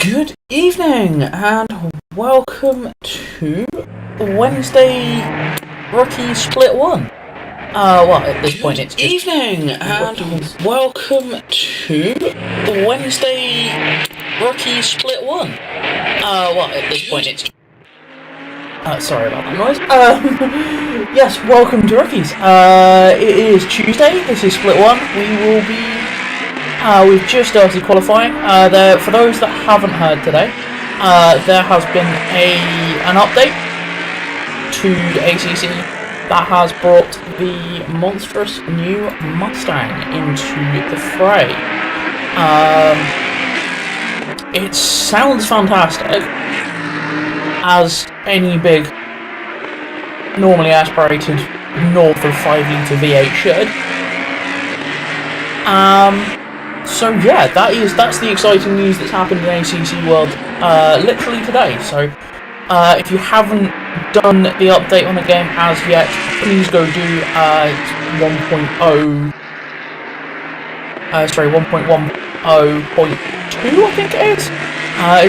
Good evening and welcome to Wednesday Rookie Split 1. Well, at this point it's just evening and welcome to Wednesday Rookie Split 1. Well, at this point it's sorry about that noise. Yes, welcome to Rookies. It is Tuesday, this is Split 1. We've just started qualifying. For those that haven't heard today, there has been an update to the ACC that has brought the monstrous new Mustang into the fray. It sounds fantastic, as any big, normally aspirated north of 5 litre V8 should. So yeah, that's the exciting news that's happened in ACC world literally today. So if you haven't done the update on the game as yet, please go do 1.0. Sorry, 1.10.2 I think it is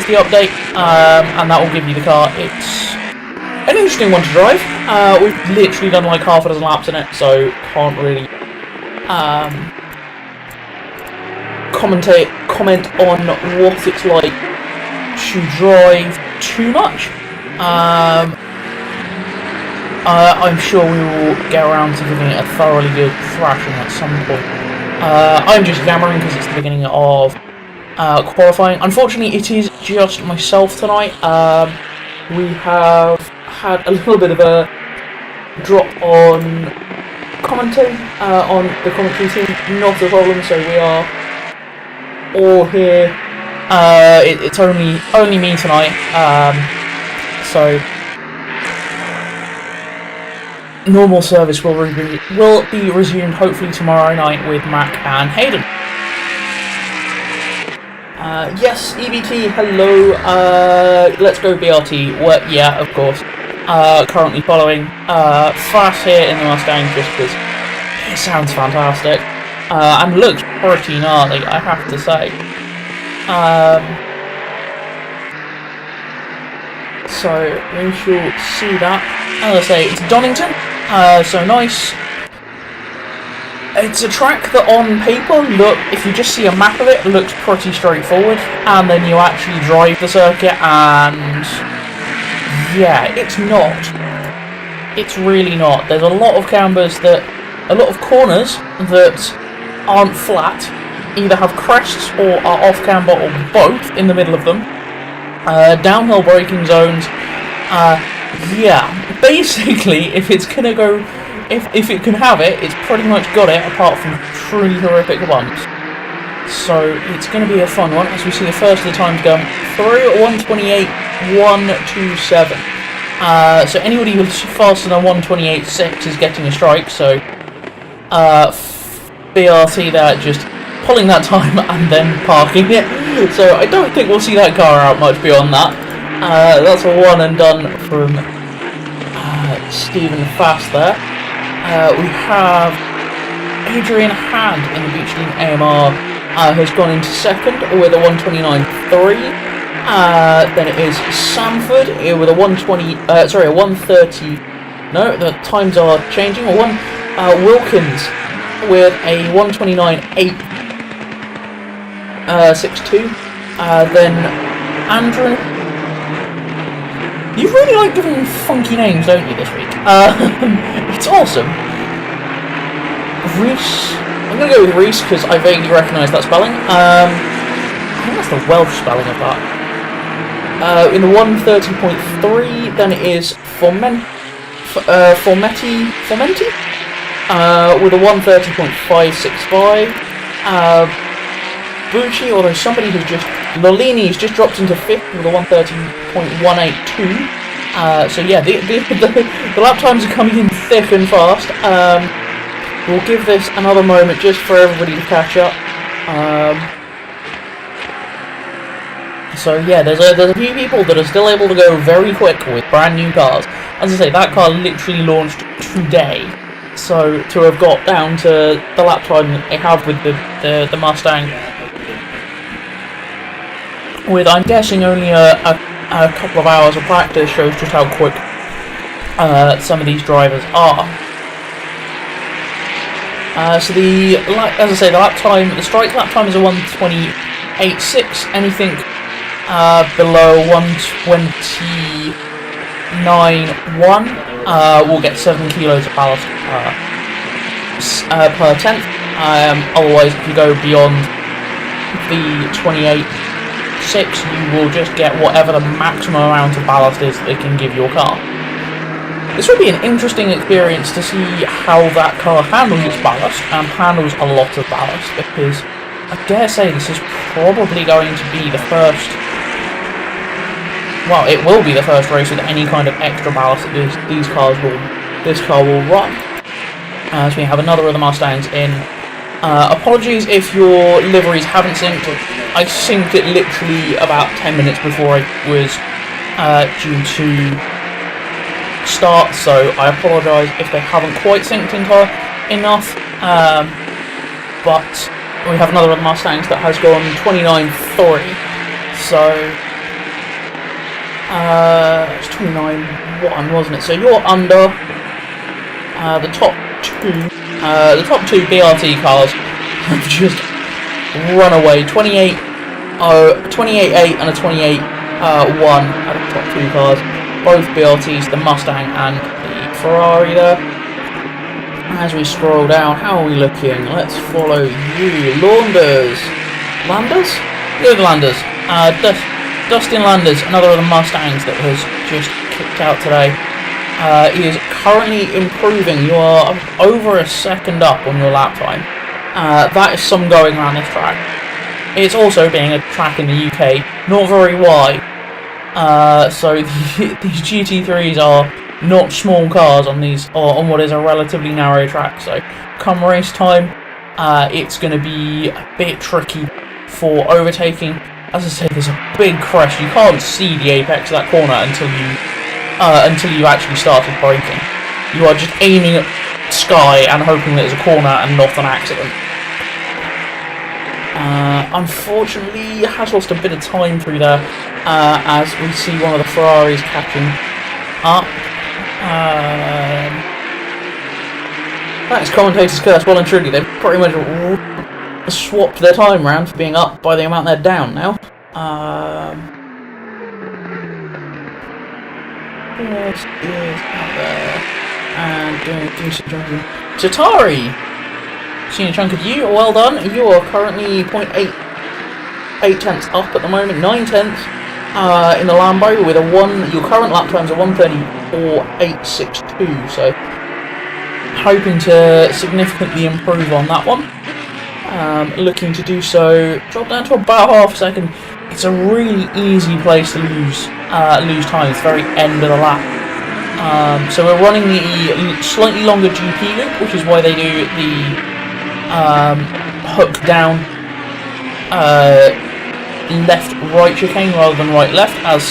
the update, and that will give you the car. It's an interesting one to drive. We've literally done like half a dozen laps in it, so can't really comment on what it's like to drive too much. I'm sure we will get around to giving it a thoroughly good thrashing at some point. I'm just yammering because it's the beginning of qualifying. Unfortunately, it is just myself tonight. We have had a little bit of a drop on commenting on the commentary team. Not a problem, so we are all here. It's only me tonight. So normal service will be resumed hopefully tomorrow night with Mac and Hayden. Yes, EBT, hello. Let's go BRT. Yeah, of course. Currently following fast here in the Mustang just because it sounds fantastic. And looks pretty gnarly, I have to say. So we shall see that. As I say, it's Donington, so nice. It's a track that on paper, if you just see a map of it, looks pretty straightforward, and then you actually drive the circuit, and yeah, it's not. It's really not. There's a lot of corners that aren't flat, either have crests or are off camber or both in the middle of them. Downhill braking zones. Yeah, basically, if it's gonna go, if it can have it, it's pretty much got it, apart from truly horrific bumps. So it's going to be a fun one, as we see the first of the times going through at 1:28.127. So anybody who's faster than 1:28.6 is getting a strike. So BRT there just pulling that time and then parking it. So I don't think we'll see that car out much beyond that. That's a one and done from Stephen Fast there. We have Adrian Hand in the Beachling AMR has gone into second with a 1:29.3. Then it is Samford with a 1:30. No, the times are changing. Wilkins with a 1:29.862. Then Andrew. You really like giving funky names, don't you, this week? It's awesome. Reese. I'm going to go with Reese because I vaguely recognise that spelling. I think that's the Welsh spelling of that. In the 1:30.3, then it is Formenti with a 1:30.565. Bucci, although somebody has just... Lolini's just dropped into 5th with a 1:30.182. So yeah, the lap times are coming in thick and fast. We'll give this another moment just for everybody to catch up. So yeah, there's a few people that are still able to go very quick with brand new cars. As I say, that car literally launched today. So to have got down to the lap time they have with the Mustang with, I'm guessing, only a couple of hours of practice, shows just how quick some of these drivers are. So as I say, the strike lap time is a 1:28.6. Anything below 1:29.1 will get 7 kilos of ballast per tenth. Otherwise, if you go beyond the 28.6, you will just get whatever the maximum amount of ballast is that they can give your car. This will be an interesting experience to see how that car handles its ballast, and handles a lot of ballast, because I dare say this is probably going to be the first... Well, it will be the first race with any kind of extra ballast that this car will run. So we have another of the Mustangs in. Apologies if your liveries haven't synced. I synced it literally about 10 minutes before I was due to start, so I apologise if they haven't quite synced enough. But we have another of the Mustangs that has gone 29.3. So it's 29.1, wasn't it? So you're under the top two. The top two BRT cars have just run away. 28.8 and a 28.1 out of the top two cars. Both BRTs, the Mustang and the Ferrari there. As we scroll down, how are we looking? Let's follow you. Landers? Yeah, the Landers. Dustin Landers, another of the Mustangs that has just kicked out today. He is currently improving. You are over a second up on your lap time. That is some going around this track. It's also being a track in the UK, not very wide. So these GT3s are not small cars on what is a relatively narrow track. So come race time, it's going to be a bit tricky for overtaking. As I say, there's a big crest. You can't see the apex of that corner until you actually started braking. You are just aiming at sky and hoping that it's a corner and not an accident. Unfortunately, has lost a bit of time through there, as we see one of the Ferraris catching up. That's commentator's curse, well and truly. They've pretty much swapped their time round for being up by the amount they're down now. Yes, is out there and doing decent jumping. Satari! Seen a chunk of you, well done. You are currently 0.8 tenths up at the moment, 9 tenths in the Lambo with your current lap times are 1:34.862, so hoping to significantly improve on that one. Looking to do so, drop down to about half a second. It's a really easy place to lose time. It's the very end of the lap. So we're running the slightly longer GP loop, which is why they do the hook down left-right chicane rather than right-left. As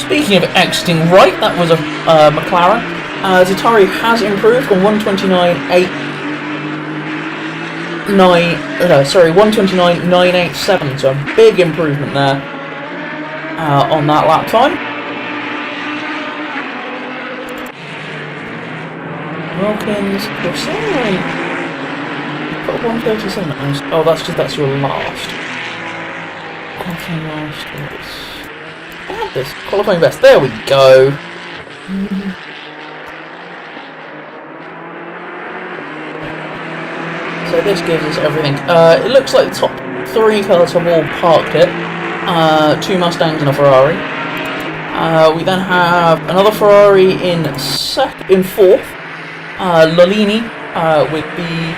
speaking of exiting right, that was a McLaren. Zatari has improved from 1:29.987, so a big improvement there on that lap time. Wilkins, put 1:37. Oh, that's your last. Qualifying last race. I have this qualifying best. There we go. So this gives us everything. It looks like the top 3 cars have all parked it. 2 Mustangs and a Ferrari. We then have another Ferrari in 4th. Lolini with the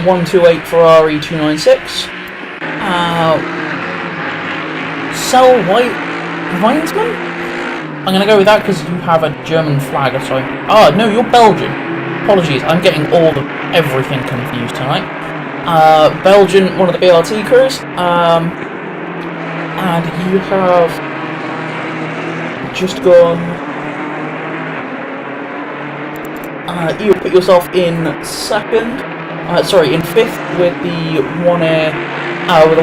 128 Ferrari 296. Sel Weinsman? I'm going to go with that because you have a German flag. Sorry. Oh, no, you're Belgian. Apologies, I'm getting everything confused tonight. Belgian, one of the BRT crews. And you have just gone... you put yourself in 2nd. In 5th with the with a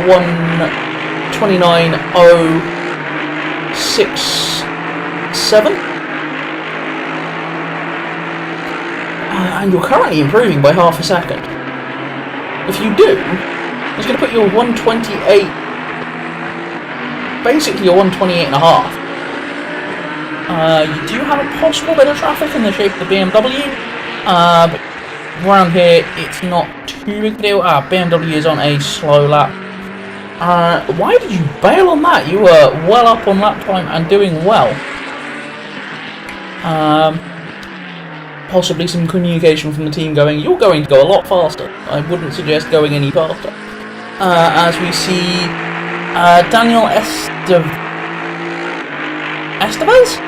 1:29.067. And you're currently improving by half a second. If you do, it's going to put you 1:28, basically a 1:28 and a half. You do have a possible bit of traffic in the shape of the BMW, but around here it's not too big a deal. BMW is on a slow lap. Why did you bail on that? You were well up on lap time and doing well. Possibly some communication from the team going, you're going to go a lot faster. I wouldn't suggest going any faster. As we see Daniel Estevez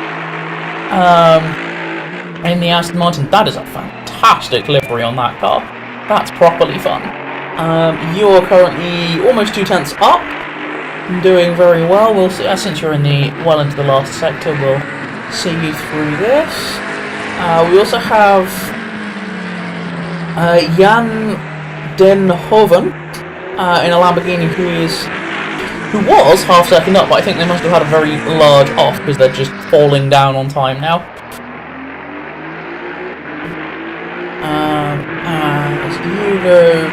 in the Aston Martin. That is a fantastic livery on that car. That's properly fun. You're currently almost 2 tenths up, doing very well. We'll see, since you're well into the last sector, we'll see you through this. We also have Jan Den Hoven in a Lamborghini who was half second up, but I think they must have had a very large off because they're just falling down on time now. As you go,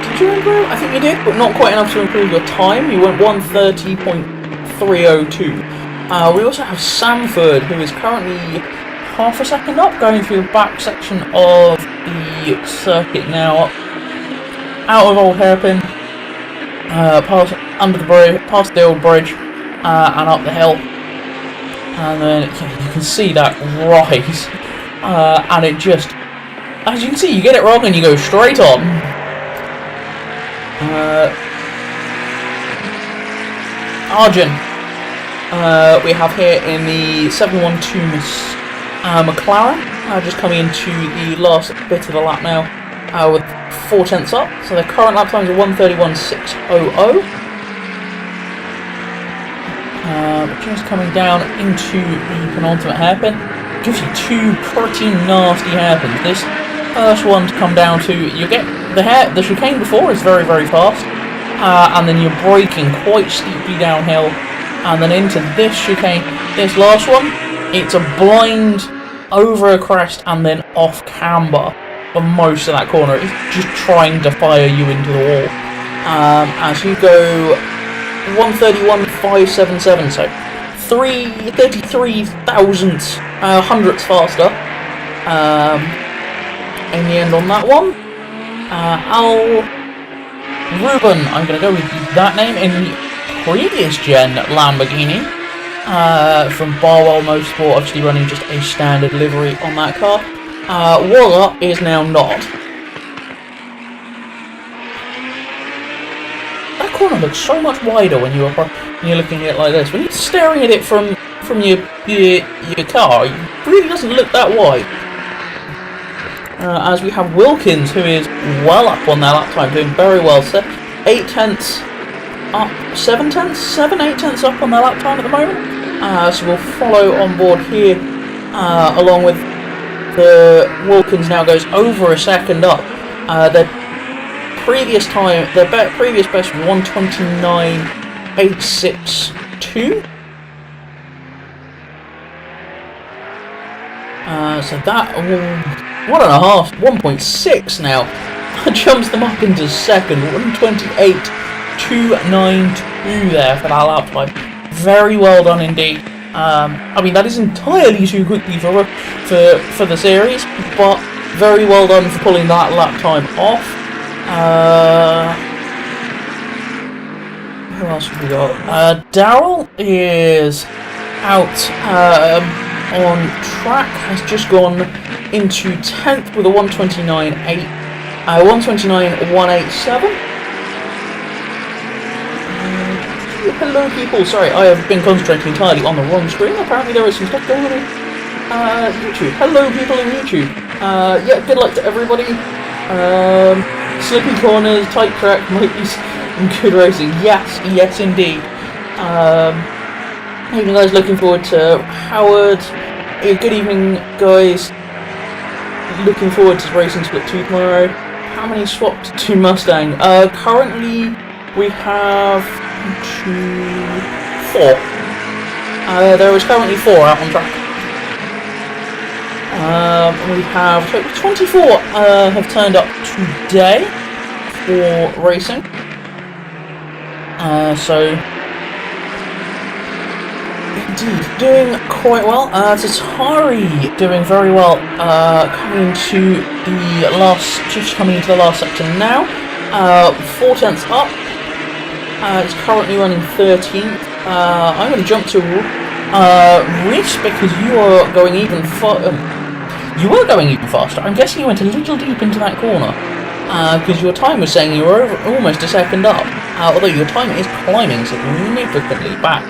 did you improve? I think you did, but not quite enough to improve your time. You went 1:30.302. We also have Samford, who is currently half a second up, going through the back section of the circuit now, out of Old Hairpin, past the old bridge, and up the hill, and then you can see that rise, and it just, as you can see, you get it wrong and you go straight on. Arjun, we have here in the 712 McLaren, just coming into the last bit of the lap now, with 4 tenths up, so their current lap times are 1:31.600. Just coming down into the penultimate hairpin, gives you 2 pretty nasty hairpins. This first one to come down to, you get the chicane before is very, very fast, and then you're braking quite steeply downhill, and then into this chicane, this last one, it's a blind over a crest and then off camber for most of that corner. It's just trying to fire you into the wall. As you go 1:31.577, so 33,000 hundredths faster. In the end on that one, Al Ruben, I'm going to go with that name, in the previous gen Lamborghini. From Barwell Motorsport, obviously running just a standard livery on that car. Waller is now not. That corner looks so much wider when you're looking at it like this. When you're staring at it from your car, it really doesn't look that wide. As we have Wilkins, who is well up on their lap time, doing very well. 8 tenths up, 7 tenths, 8 tenths up on their lap time at the moment. So we'll follow on board here, along with the Wilkins now goes over a second up. Their previous best was 1:29.862. So that 1.6 now jumps them up into second. 1:28.292 there for that lap time. Very well done indeed. I mean, that is entirely too quickly for the series, but very well done for pulling that lap time off. Who else have we got? Darrell is out on track, has just gone into 10th with a 1:29.187. Hello people, sorry, I have been concentrating entirely on the wrong screen. Apparently there is some stuff going on in YouTube. Hello people in YouTube. Yeah, good luck to everybody. Slippy corners, tight track, might be some good racing. Yes indeed. Evening guys, looking forward to Howard. Good evening guys. Looking forward to racing Split 2 tomorrow. How many swapped to Mustang? Currently we have 4. There is currently 4 out on track. We have 24 have turned up today for racing. So indeed, doing quite well. Tatari doing very well. Coming into the last section now. 4 tenths up. It's currently running 13th. I'm going to jump to Reese because you are going even you were going even faster. I'm guessing you went a little deep into that corner because your time was saying you were almost a second up. Although your time is climbing significantly back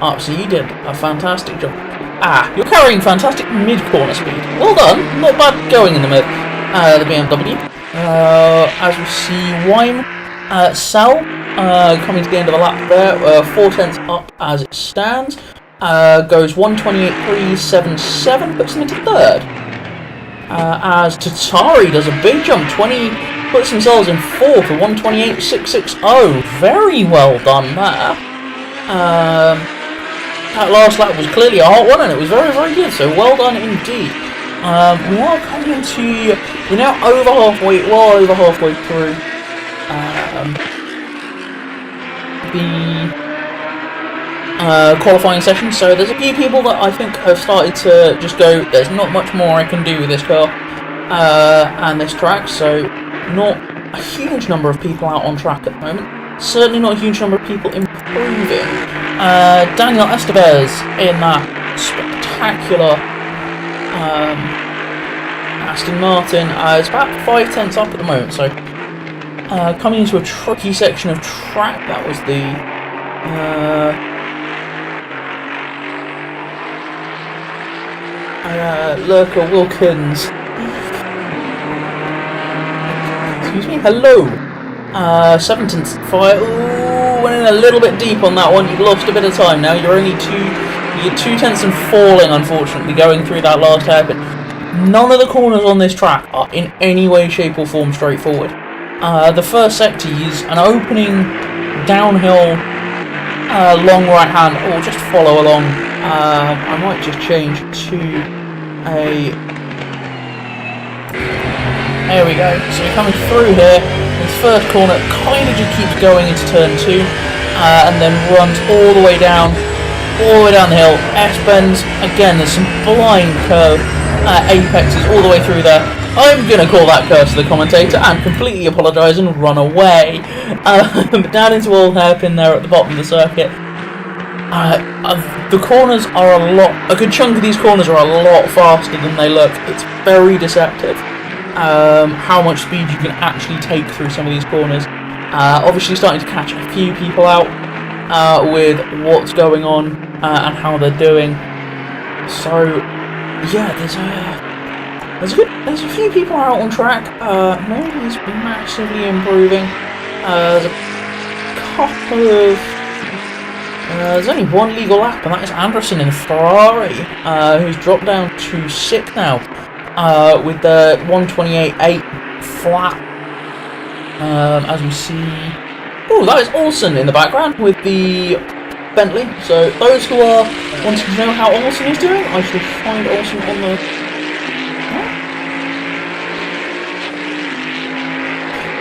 up, so you did a fantastic job. You're carrying fantastic mid-corner speed. Well done. Not bad going in the BMW. As we see, Wime, Sal coming to the end of the lap there. 4 tenths up as it stands. Goes 1:28.377, puts him into 3rd. As Tatari does a big jump, puts themselves in 4th for 1:28.660. Very well done there. That last lap was clearly a hot one, and it was very, very good. So well done indeed. We are coming into. We're now over halfway through the qualifying session. So there's a few people that I think have started to just go, there's not much more I can do with this car and this track. So not a huge number of people out on track at the moment. Certainly not a huge number of people improving. Daniel Estevez in that spectacular Aston Martin is about 5 tenths up at the moment. So coming into a tricky section of track. That was the Lurker Wilkins. Excuse me. Hello. 7 tenths fire. Ooh, went in a little bit deep on that one. You've lost a bit of time now. You're 2 tenths and falling, unfortunately, going through that last hairpin. None of the corners on this track are in any way, shape or form straightforward. The first sector is an opening downhill long right hand, or just follow along. I might just change to a... There we go. So we're coming through here. This first corner kind of just keeps going into turn 2 and then runs all the way down the hill. S-bends, again there's some blind curve apexes all the way through there. I'm going to call that curse to the commentator and completely apologise and run away. Down into Old Hairpin there at the bottom of the circuit. The corners are a good chunk of these corners are a lot faster than they look. It's very deceptive how much speed you can actually take through some of these corners. Obviously starting to catch a few people out with what's going on and how they're doing. So yeah, there's a few people out on track. Nobody's massively improving. There's a couple of there's only one legal lap, and that is Anderson in Ferrari, who's dropped down to 6th now with the 1:28.8 flat. As we see, oh, that is Olsen in the background with the Bentley. So those who are wanting to know how Olsen is doing, I should find Olsen on the...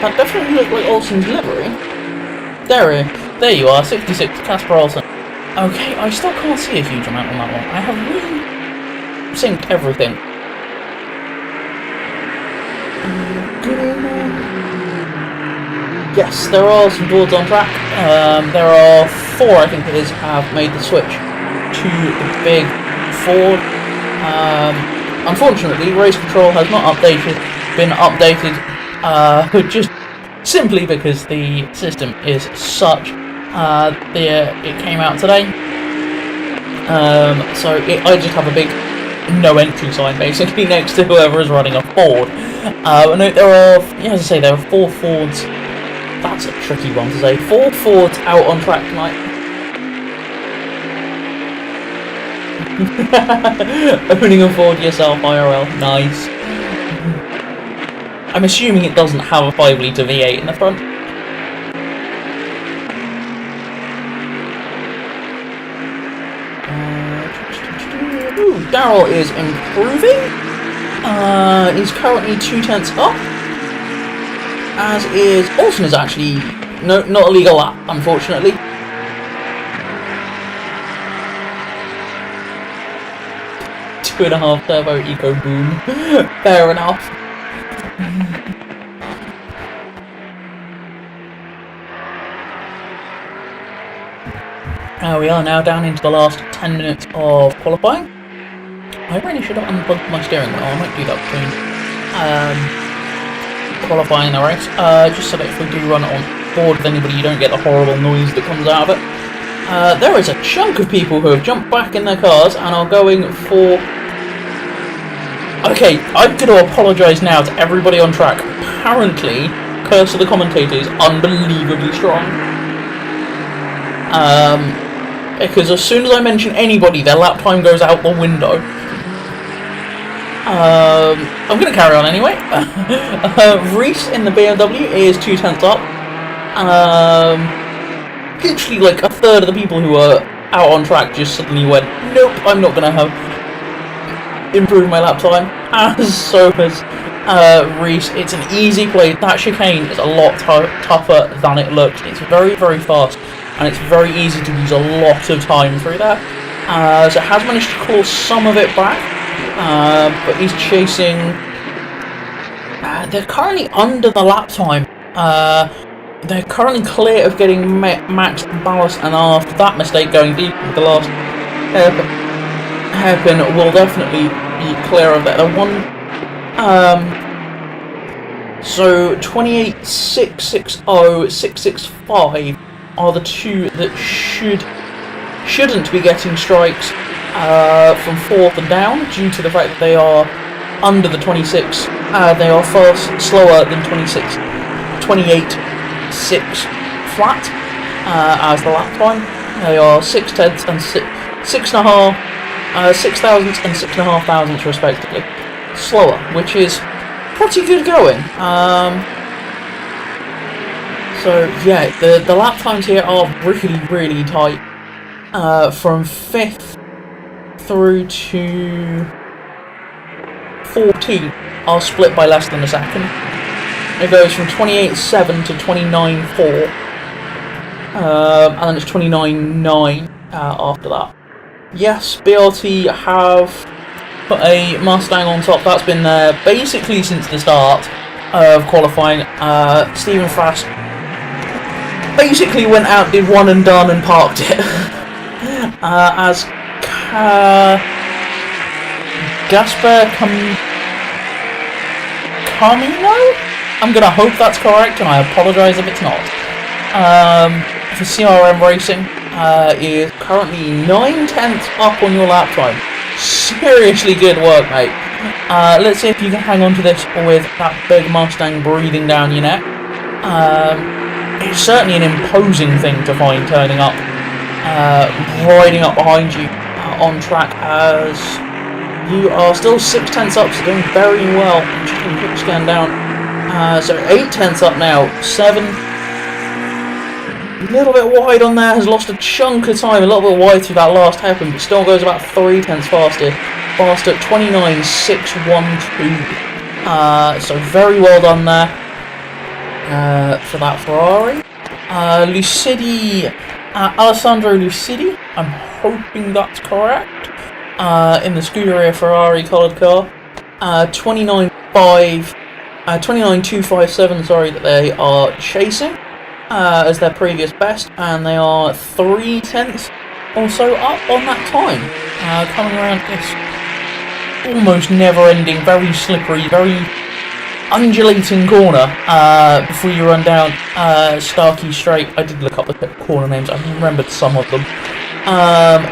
That definitely looks like Olsen's livery. There you are, 66, Casper Olsen. Okay, I still can't see a huge amount on that one. I have really synced everything. Yes, there are some boards on track. There are 4, I think it is, have made the switch to the big Ford. Unfortunately, Race Control has not been updated, just simply because the system is such. It came out today, so I just have a big no entry sign basically next to whoever is running a Ford. There are 4 Fords. That's a tricky one to say. 4 Fords out on track tonight. Owning a Ford yourself, IRL. Nice. I'm assuming it doesn't have a 5 litre V8 in the front. Ooh, Daryl is improving. He's currently 2/10 up. As is Olsen is actually not a legal lap, unfortunately. Two and a half turbo eco boom. Fair enough. We are now down into the last 10 minutes of qualifying. I really should have unplugged my steering wheel. I might do that between qualifying the race, just so that if we do run it on board with anybody, you don't get the horrible noise that comes out of it. There is a chunk of people who have jumped back in their cars and are going for... Okay, I'm going to apologise now to everybody on track. Apparently, Curse of the Commentator is unbelievably strong. Because as soon as I mention anybody, their lap time goes out the window. I'm going to carry on anyway. Reese in the BMW is 2/10 up. Literally like a third of the people who are out on track just suddenly went, nope, I'm not going to have improved my lap time. So has Reese. It's an easy play. That chicane is a lot tougher than it looks. It's very, very fast. And it's very easy to lose a lot of time through that. So it has managed to claw some of it back, but he's chasing... they're currently under the lap time. They're currently clear of getting max ballast, and after that mistake going deep with the last hairpin will definitely be clear of that. So 28.660, 665 are the two that shouldn't be getting strikes from 4th and down, due to the fact that they are under the 26. They are slower than 28.6 flat as the lap time. They are 6/10 and 6.5, 6,000 and 6,500 respectively. Slower, which is pretty good going. So yeah, the lap times here are really, really tight. From 5th through to 14th are split by less than a second. It goes from 28.7 to 29.4, and then it's 29.9 after that. Yes, BRT have put a Mustang on top. That's been there basically since the start of qualifying. Stephen Fast basically went out, did one and done, and parked it. As Gasper Camino? I'm gonna hope that's correct, and I apologise if it's not. For CRM Racing is currently 9/10 up on your lap time. Seriously good work, mate. Let's see if you can hang on to this with that big Mustang breathing down your neck. It's certainly an imposing thing to find turning up, riding up behind you on track, as you are still 6/10 up, so doing very well. I'm just going to quick scan down. So 8/10 up now, 7. A little bit wide on there, has lost a chunk of time, a little bit wide through that last hairpin, but still goes about 3/10 faster. Fast at 29.612. So very well done there for that Ferrari. Lucidi, Alessandro Lucidi, I'm hoping that's correct, in the Scuderia Ferrari coloured car. 29.257, sorry, that they are chasing as their previous best, and they are 3/10 or so up on that time. Coming around this almost never-ending, very slippery, very undulating corner before you run down Starkey Straight. I did look up the corner names, I remembered some of them.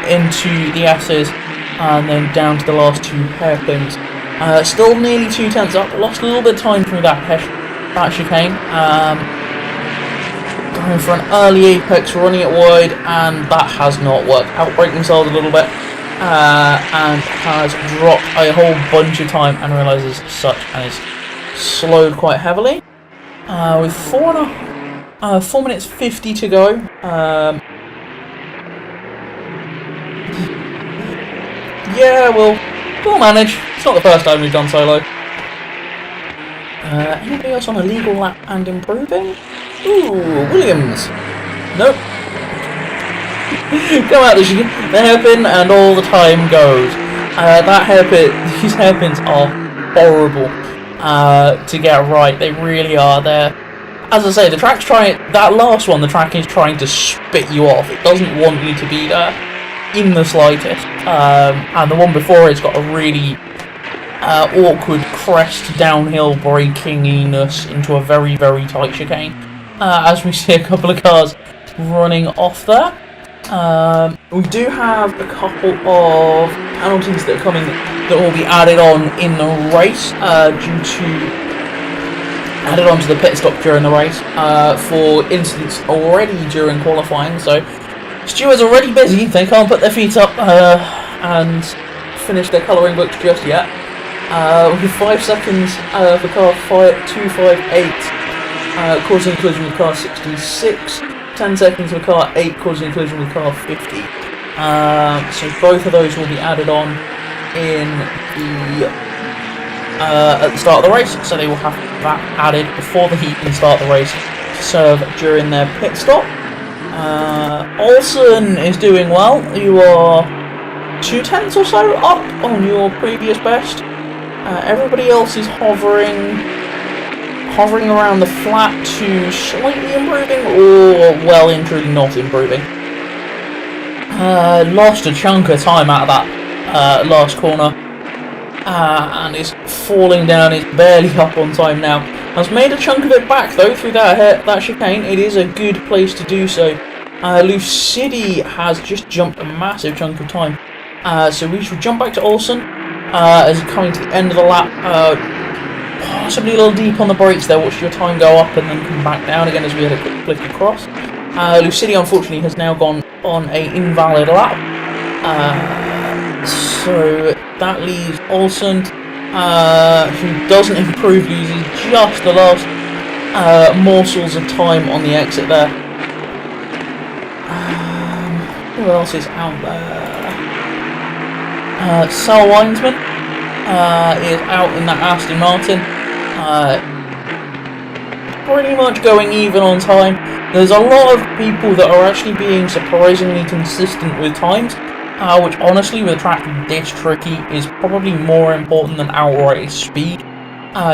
Into the S's, and then down to the last two hairpins. Still nearly 2/10 up, lost a little bit of time through that chicane. Going for an early apex, running it wide, and that has not worked. Outbraking themselves a little bit, and has dropped a whole bunch of time and realises such, and is slowed quite heavily. With 4 minutes 50 to go. yeah, we'll manage. It's not the first time we've done solo. Anybody else on a legal lap and improving? Ooh, Williams. Nope. Come out the hairpin and all the time goes. That hairpin, these hairpins are horrible to get right. They really are. There. As I say, the track's trying. That last one, the track is trying to spit you off. It doesn't want you to be there in the slightest. And the one before it's got a really awkward crest downhill brakinginess into a very, very tight chicane. As we see a couple of cars running off there. We do have a couple of penalties that are coming that will be added on in the race added on to the pit stop during the race for incidents already during qualifying. So stewards are already busy. They can't put their feet up and finish their colouring books just yet. With 5 seconds for car 258 causing collision with car 66. 10 seconds for car 8 causing collision with car 50. So both of those will be added on in the at the start of the race, so they will have that added before they even start the race to serve during their pit stop. Olsen is doing well. You are 2/10 or so up on your previous best. Everybody else is hovering around the flat to slightly improving, or well and truly not improving. Lost a chunk of time out of that last corner, and is falling down. It's barely up on time now. Has made a chunk of it back though through that chicane. It is a good place to do so. Lucidi has just jumped a massive chunk of time, so we should jump back to Olsen as coming to the end of the lap. Possibly a little deep on the brakes there. Watch your time go up and then come back down again as we had a quick flick across. Lucidi unfortunately has now gone on a invalid lap. So that leaves Olsen, who doesn't improve, loses just the last morsels of time on the exit there. Who else is out there? Sal Winesman is out in that Aston Martin. Pretty much going even on time. There's a lot of people that are actually being surprisingly consistent with times, which honestly with a track this tricky is probably more important than outright speed,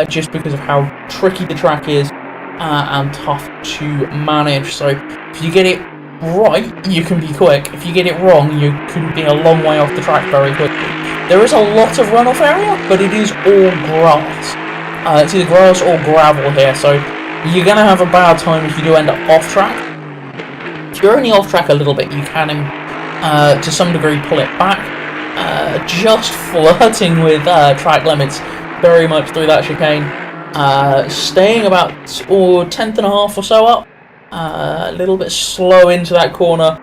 just because of how tricky the track is and tough to manage. So if you get it right, you can be quick. If you get it wrong, you could be a long way off the track very quickly. There is a lot of runoff area, but it is all grass. It's either grass or gravel here, so you're going to have a bad time if you do end up off track. If you're only off track a little bit, you can, to some degree, pull it back. Just flirting with track limits very much through that chicane. Staying about 10th and a half or so up. A little bit slow into that corner.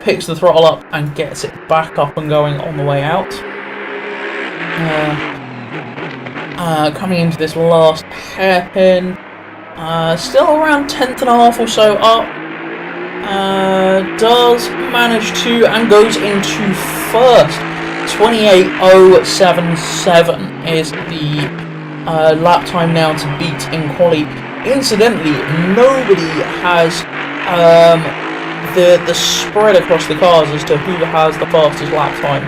Picks the throttle up and gets it back up and going on the way out. Coming into this last hairpin, still around 10th and a half or so up, does manage to and goes into first. 28.077 is the lap time now to beat in quali. Incidentally, nobody has the spread across the cars as to who has the fastest lap time.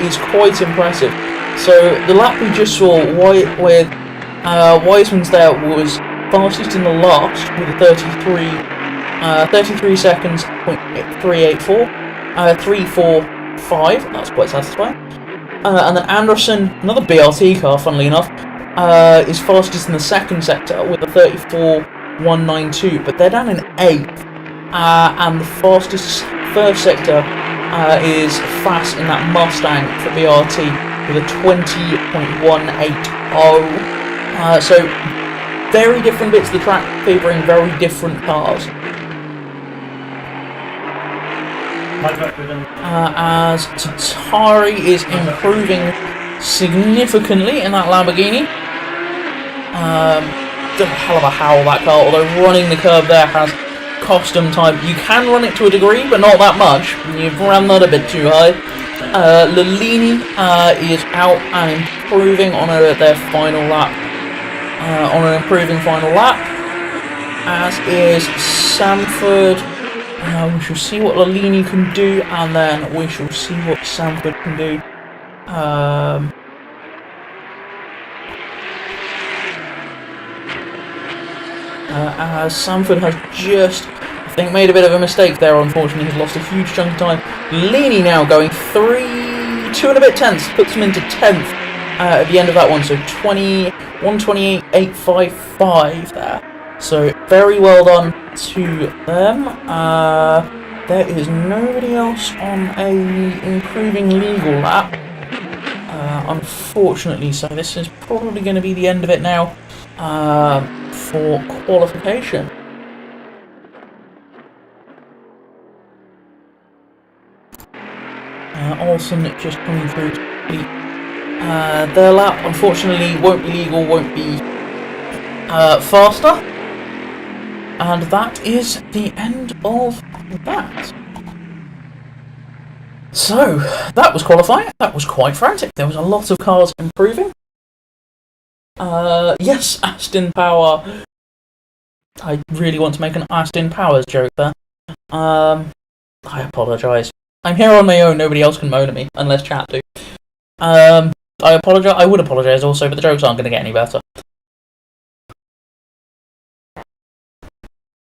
Is quite impressive. So the lap we just saw with Wiseman's there was fastest in the last with a 33 seconds, 384, 345. That's quite satisfying. And then Anderson, another BRT car, funnily enough, is fastest in the second sector with a 34.192, but they're down in 8th. And the fastest first sector is fast in that Mustang for BRT with a 20.180. So very different bits of the track favouring very different cars. As Tatari is improving significantly in that Lamborghini. A hell of a howl that car, although running the curb there has cost them time. You can run it to a degree, but not that much. You've run that a bit too high. Lolini is out and improving on their final lap, on an improving final lap, as is Sanford. We shall see what Lolini can do, and then we shall see what Sanford can do. As Sanford has just, I think, made a bit of a mistake there, unfortunately. He's lost a huge chunk of time. Lolini now going 2 and a bit tenths, puts him into 10th at the end of that one, so 128.855 there. So very well done to them. There is nobody else on a improving legal lap, unfortunately, so this is probably going to be the end of it now for qualification. Olsen just coming through to complete their lap. Unfortunately, won't be legal, won't be faster. And that is the end of that. So, that was qualifying. That was quite frantic. There was a lot of cars improving. Yes, Aston Power. I really want to make an Aston Powers joke there. I apologise. I'm here on my own, nobody else can moan at me, unless chat do. I apologise. I would apologise also, but the jokes aren't going to get any better.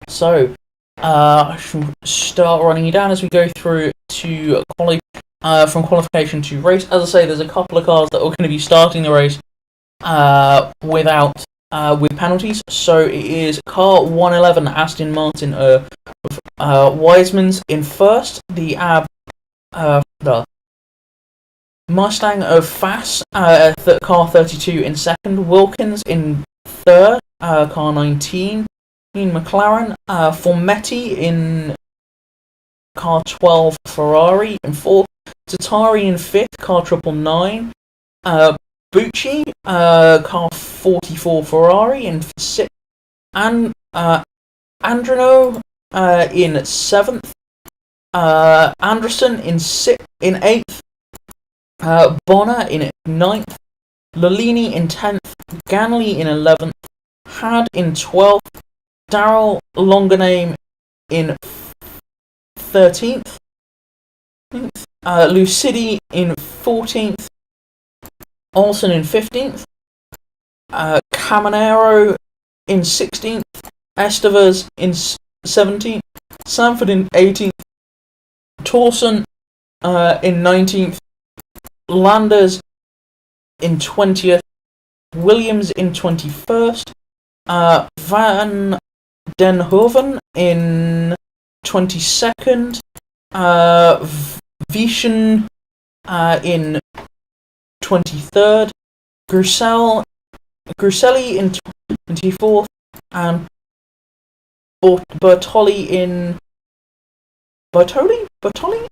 So, I shall start running you down as we go through to from qualification to race. As I say, there's a couple of cars that are going to be starting the race with penalties. So it is car 111 Aston Martin Wiseman's in first, the Mustang of Fass car 32 in second, Wilkins in third, car 19. McLaren, Formetti in car 12 Ferrari in fourth, Tatari in fifth, car 999, Bucci, car 44 Ferrari in sixth, and Andrino in seventh, Anderson in eighth, Bonner in ninth, Lolini in 10th, Ganley in 11th, Had in 12th, Darrell Longaname in 13th, Lucidi in 14th, Olsen in 15th, Caminero in 16th, Estevez in 17th, Sanford in 18th, Torsen in 19th, Landers in 20th, Williams in 21st, Van Den Hoven in 22nd, Vischen in 23rd, Gruselli in 24th, and Bertoli in... Bertoli?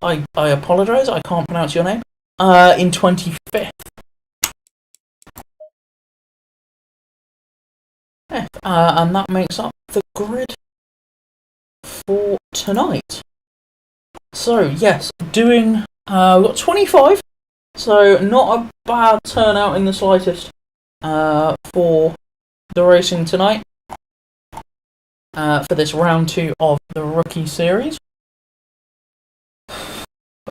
I apologise, I can't pronounce your name. In 25th. And that makes up the grid for tonight. So, yes, doing... we've got 25, so not a bad turnout in the slightest for the racing tonight. For this round 2 of the Rookie Series.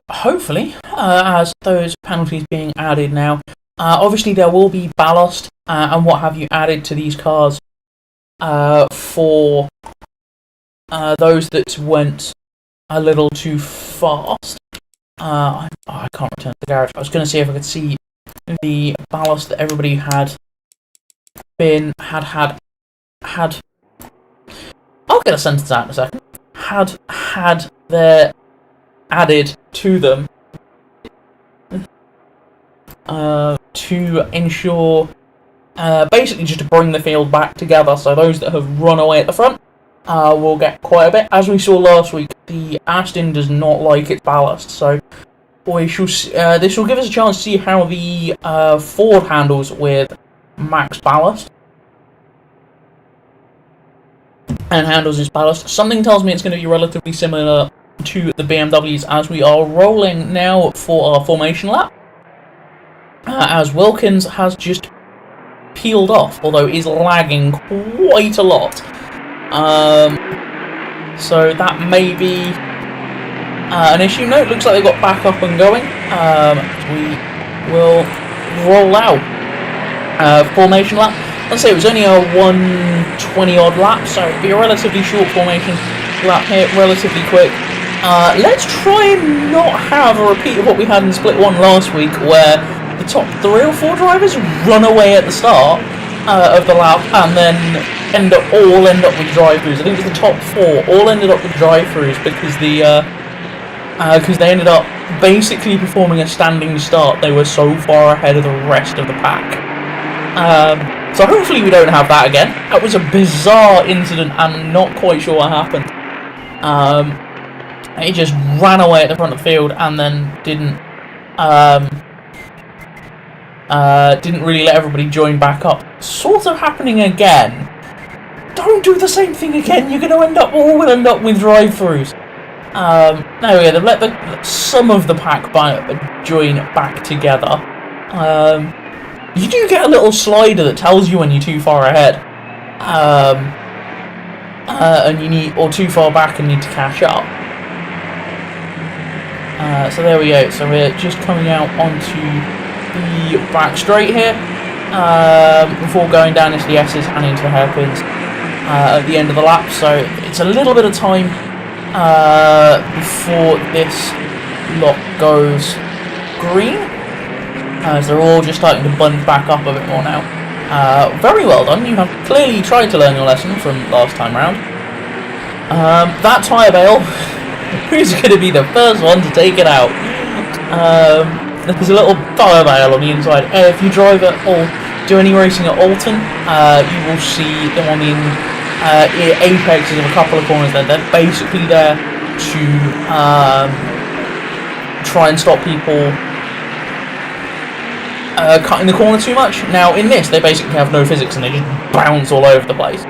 Hopefully, as those penalties being added now, obviously there will be ballast and what have you added to these cars for those that went a little too fast. I can't return to the garage. I was going to see if I could see the ballast that everybody had. I'll get a sentence out in a second. Had their added to them to ensure, basically just to bring the field back together, so those that have run away at the front will get quite a bit. As we saw last week, the Aston does not like its ballast, so this will give us a chance to see how the Ford handles with max ballast and handles its ballast. Something tells me it's going to be relatively similar to the BMWs as we are rolling now for our formation lap. As Wilkins has just peeled off, although is lagging quite a lot. So that may be an issue. No, it looks like they got back up and going. We will roll out formation lap. Let's say it was only a 120 odd lap, so it'd be a relatively short formation lap here, relatively quick. Let's try and not have a repeat of what we had in Split 1 last week, where the top 3 or 4 drivers run away at the start of the lap and then end up with drive-throughs. I think it was the top 4 all ended up with drive-throughs because they ended up basically performing a standing start. They were so far ahead of the rest of the pack. So hopefully we don't have that again. That was a bizarre incident and not quite sure what happened. He just ran away at the front of the field and then didn't really let everybody join back up. Sort of happening again. Don't do the same thing again. You're going to end up with drive-throughs. There we go. They've let some of the pack join back together. You do get a little slider that tells you when you're too far ahead, or too far back and need to catch up. So there we go. So we're just coming out onto the back straight here before going down into the S's and into the hairpins at the end of the lap. So it's a little bit of time before this lot goes green. As they're all just starting to bunch back up a bit more now. Very well done. You have clearly tried to learn your lesson from last time round. That tyre bale, who's going to be the first one to take it out? There's a little tyre bale on the inside. If you drive it or do any racing at Alton, you will see them on the apexes of a couple of corners there. They're basically there to try and stop people cutting the corner too much. Now in this they basically have no physics and they just bounce all over the place.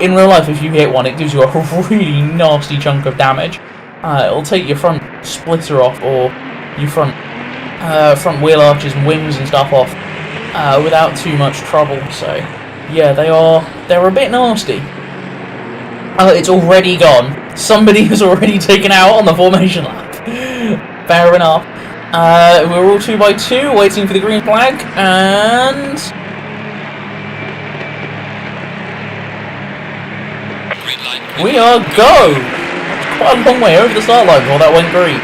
In real life, if you hit one, it gives you a really nasty chunk of damage. It'll take your front splitter off or your front wheel arches and wings and stuff off without too much trouble. So yeah, they're a bit nasty. It's already gone. Somebody has already taken out on the formation lap. Fair enough. We're all 2x2, waiting for the green flag, and we are go! Quite a long way over the start line before that went green.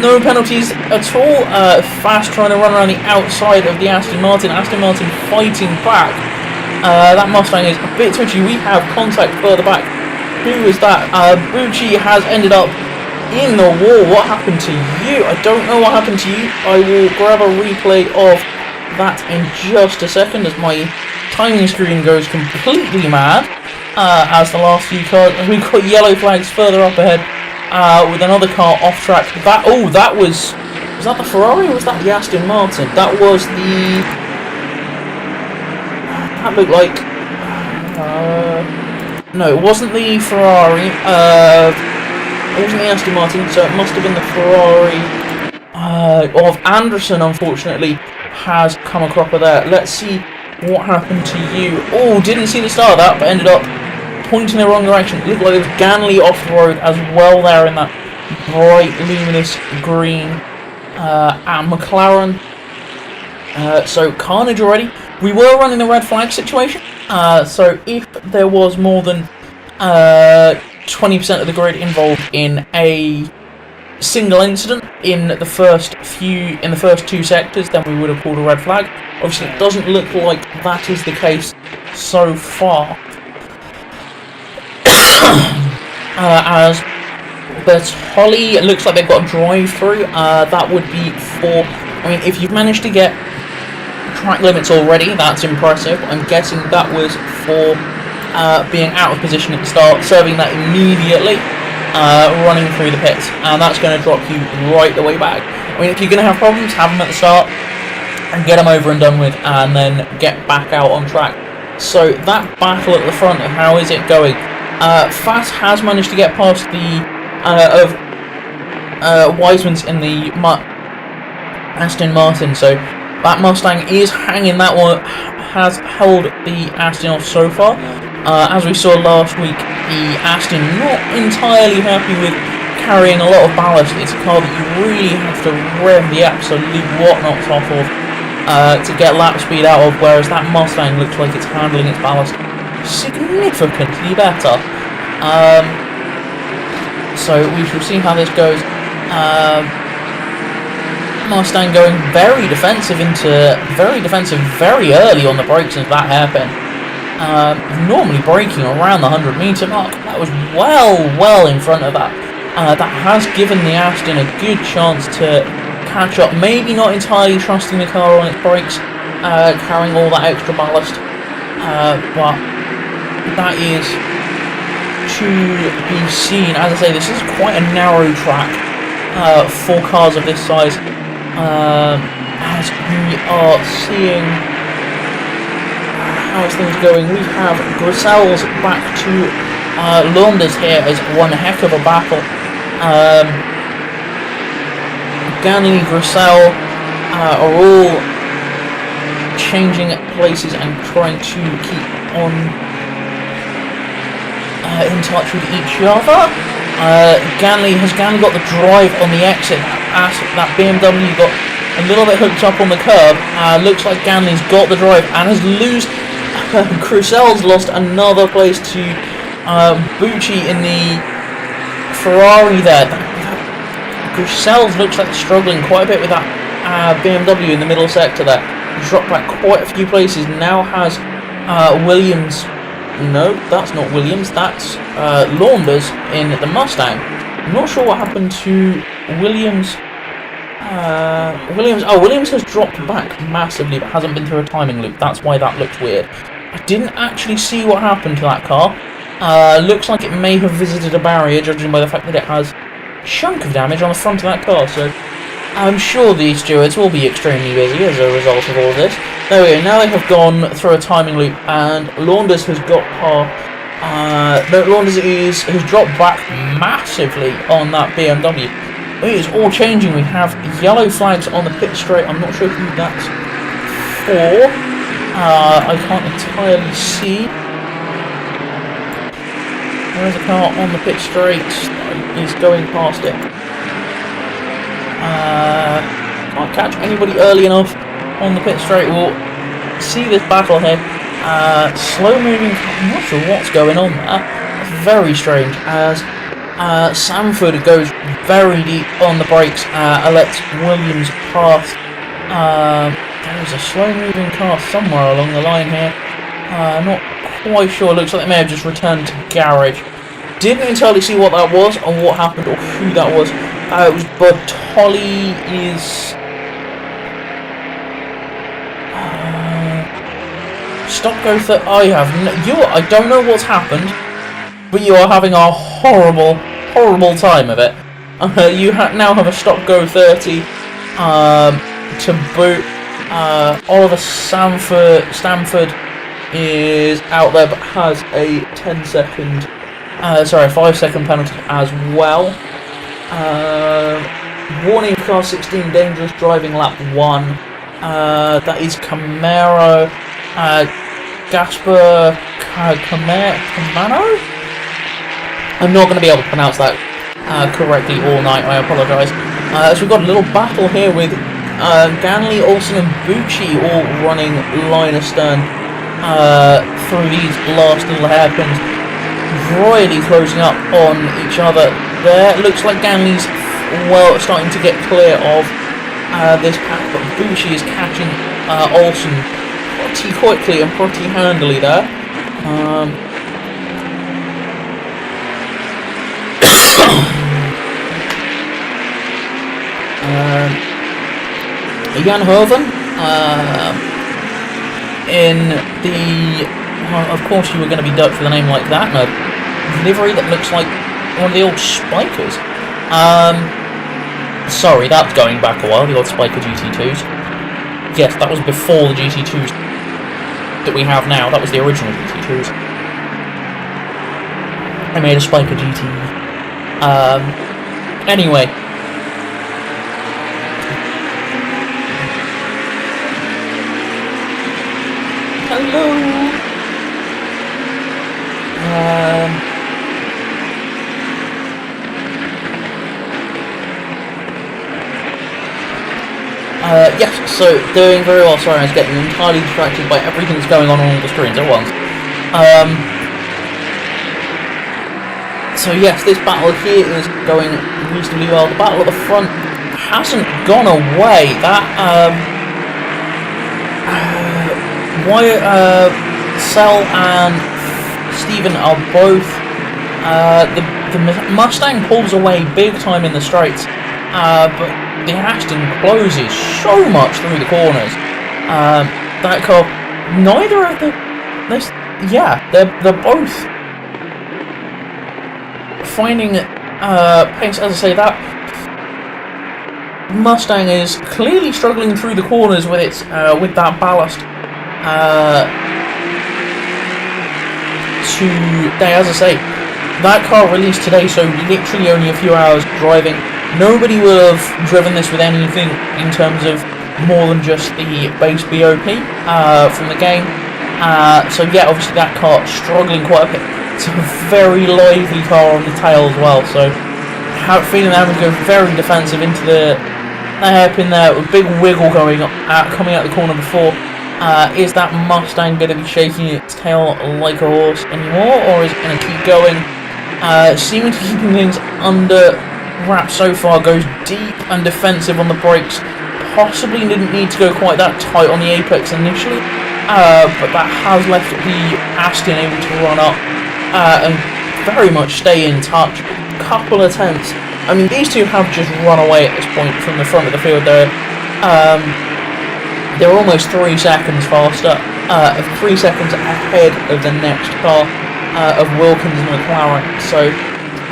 No penalties at all. Fast trying to run around the outside of the Aston Martin. Aston Martin fighting back. That Mustang is a bit twitchy. We have contact further back. Who is that? Bucci has ended up in the wall. What happened to you? I don't know what happened to you. I will grab a replay of that in just a second as my timing screen goes completely mad. As the last few cars, we've got yellow flags further up ahead with another car off track. That was that the Ferrari or was that the Aston Martin? That was the. That looked like. No, it wasn't the Ferrari. It wasn't the Aston Martin, so it must have been the Ferrari of Anderson, unfortunately, has come a cropper there. Let's see what happened to you. Oh, didn't see the start of that, but ended up pointing in the wrong direction. It looked like there was Ganley off the road as well there in that bright, luminous green at McLaren. So carnage already. We were running the red flag situation, so if there was more than 20% of the grid involved in a single incident in the first 2 sectors, then we would have pulled a red flag. Obviously, it doesn't look like that is the case so far. As Bertolli, it looks like they've got a drive-through. That would be for. I mean, if you've managed to get track limits already, that's impressive. I'm guessing that was for being out of position at the start, serving that immediately, running through the pits, and that's going to drop you right the way back. I mean, if you're going to have problems, have them at the start and get them over and done with, and then get back out on track. So that battle at the front, how is it going? Fast has managed to get past the Wiseman's in the Aston Martin, so that Mustang is hanging. That one has held the Aston off so far. As we saw last week, the Aston not entirely happy with carrying a lot of ballast. It's a car that you really have to rev the absolute whatnots off of to get lap speed out of, whereas that Mustang looks like it's handling its ballast significantly better. So we shall see how this goes. Mustang going very defensive very early on the brakes into that hairpin. Normally braking around the 100-meter mark. That was well in front of that. That has given the Aston a good chance to catch up. Maybe not entirely trusting the car on its brakes, carrying all that extra ballast, but that is to be seen. As I say, this is quite a narrow track for cars of this size. As we are seeing how's things going, we have Grissel's back to Launders here as one heck of a battle. Ganley, Grissel are all changing places and trying to keep on in touch with each other. Ganley got the drive on the exit. That BMW got a little bit hooked up on the curb. Looks like Ganley's got the drive and has lost. Crusel's lost another place to Bucci in the Ferrari there. Crusel's looks like struggling quite a bit with that BMW in the middle sector there. He's dropped back quite a few places. Now has Williams. No, that's not Williams. That's Launders in the Mustang. I'm not sure what happened to Williams. Williams has dropped back massively, but hasn't been through a timing loop. That's why that looks weird. I didn't actually see what happened to that car. Looks like it may have visited a barrier, judging by the fact that it has a chunk of damage on the front of that car. So I'm sure the stewards will be extremely busy as a result of all of this. There we go. Now they have gone through a timing loop, and Launders has got Launders has dropped back massively on that BMW. It is all changing. We have yellow flags on the pit straight. I'm not sure who that's for. I can't entirely see. There's a car on the pit straight. He's going past it. Can't catch anybody early enough on the pit straight. We'll see this battle here. Slow moving. I'm not sure what's going on there. It's very strange as Sanford goes very deep on the brakes. Lets Williams pass. There's a slow moving car somewhere along the line here. Not quite sure. Looks like they may have just returned to garage. Didn't entirely see what that was or what happened or who that was. It was Bertolli is... Stop go for... I don't know what's happened, but you are having a horrible time of it. You now have a stop go 30 to boot. Oliver Stamford is out there but has a 10-second... a 5-second penalty as well. Warning of car 16, dangerous driving lap 1. That is Camaro. Gaspar Camano? I'm not going to be able to pronounce that correctly all night, I apologise. So we've got a little battle here with Ganley, Olsen and Bucci all running line astern through these last little hairpins, royally closing up on each other. There looks like Ganley's starting to get clear of this pack, but Bucci is catching Olsen pretty quickly and pretty handily there. Jan Hoven in the... Well, of course you were going to be ducked with a name like that, and a livery that looks like one of the old Spikers. Sorry, that's going back a while, the old Spiker GT2s. Yes, that was before the GT2s that we have now. That was the original GT2s. I made a Spiker GT. Anyway. Hello. Yes, so doing very well. Sorry, I was getting entirely distracted by everything that's going on all the screens at once. So yes, this battle here is going reasonably well. The battle at the front hasn't gone away. That Cell and Stephen are both. The Mustang pulls away big time in the straights, but the Aston closes so much through the corners. That car, neither of them. They're both finding pace. As I say, that Mustang is clearly struggling through the corners with its with that ballast. As I say, that car released today, so literally only a few hours driving. Nobody will have driven this with anything in terms of more than just the base BOP from the game. So yeah, obviously that car struggling quite a bit. It's a very lively car on the tail as well, so feeling having to go very defensive into the hairpin there, with a big wiggle coming out the corner before. Is that Mustang going to be shaking its tail like a horse anymore, or is it going to keep going? Seeming to be keeping things under wraps so far, goes deep and defensive on the brakes. Possibly didn't need to go quite that tight on the apex initially, but that has left the Aston able to run up and very much stay in touch. Couple attempts. I mean, these two have just run away at this point from the front of the field there. They're almost 3 seconds faster, 3 seconds ahead of the next car of Wilkins and McLaren. So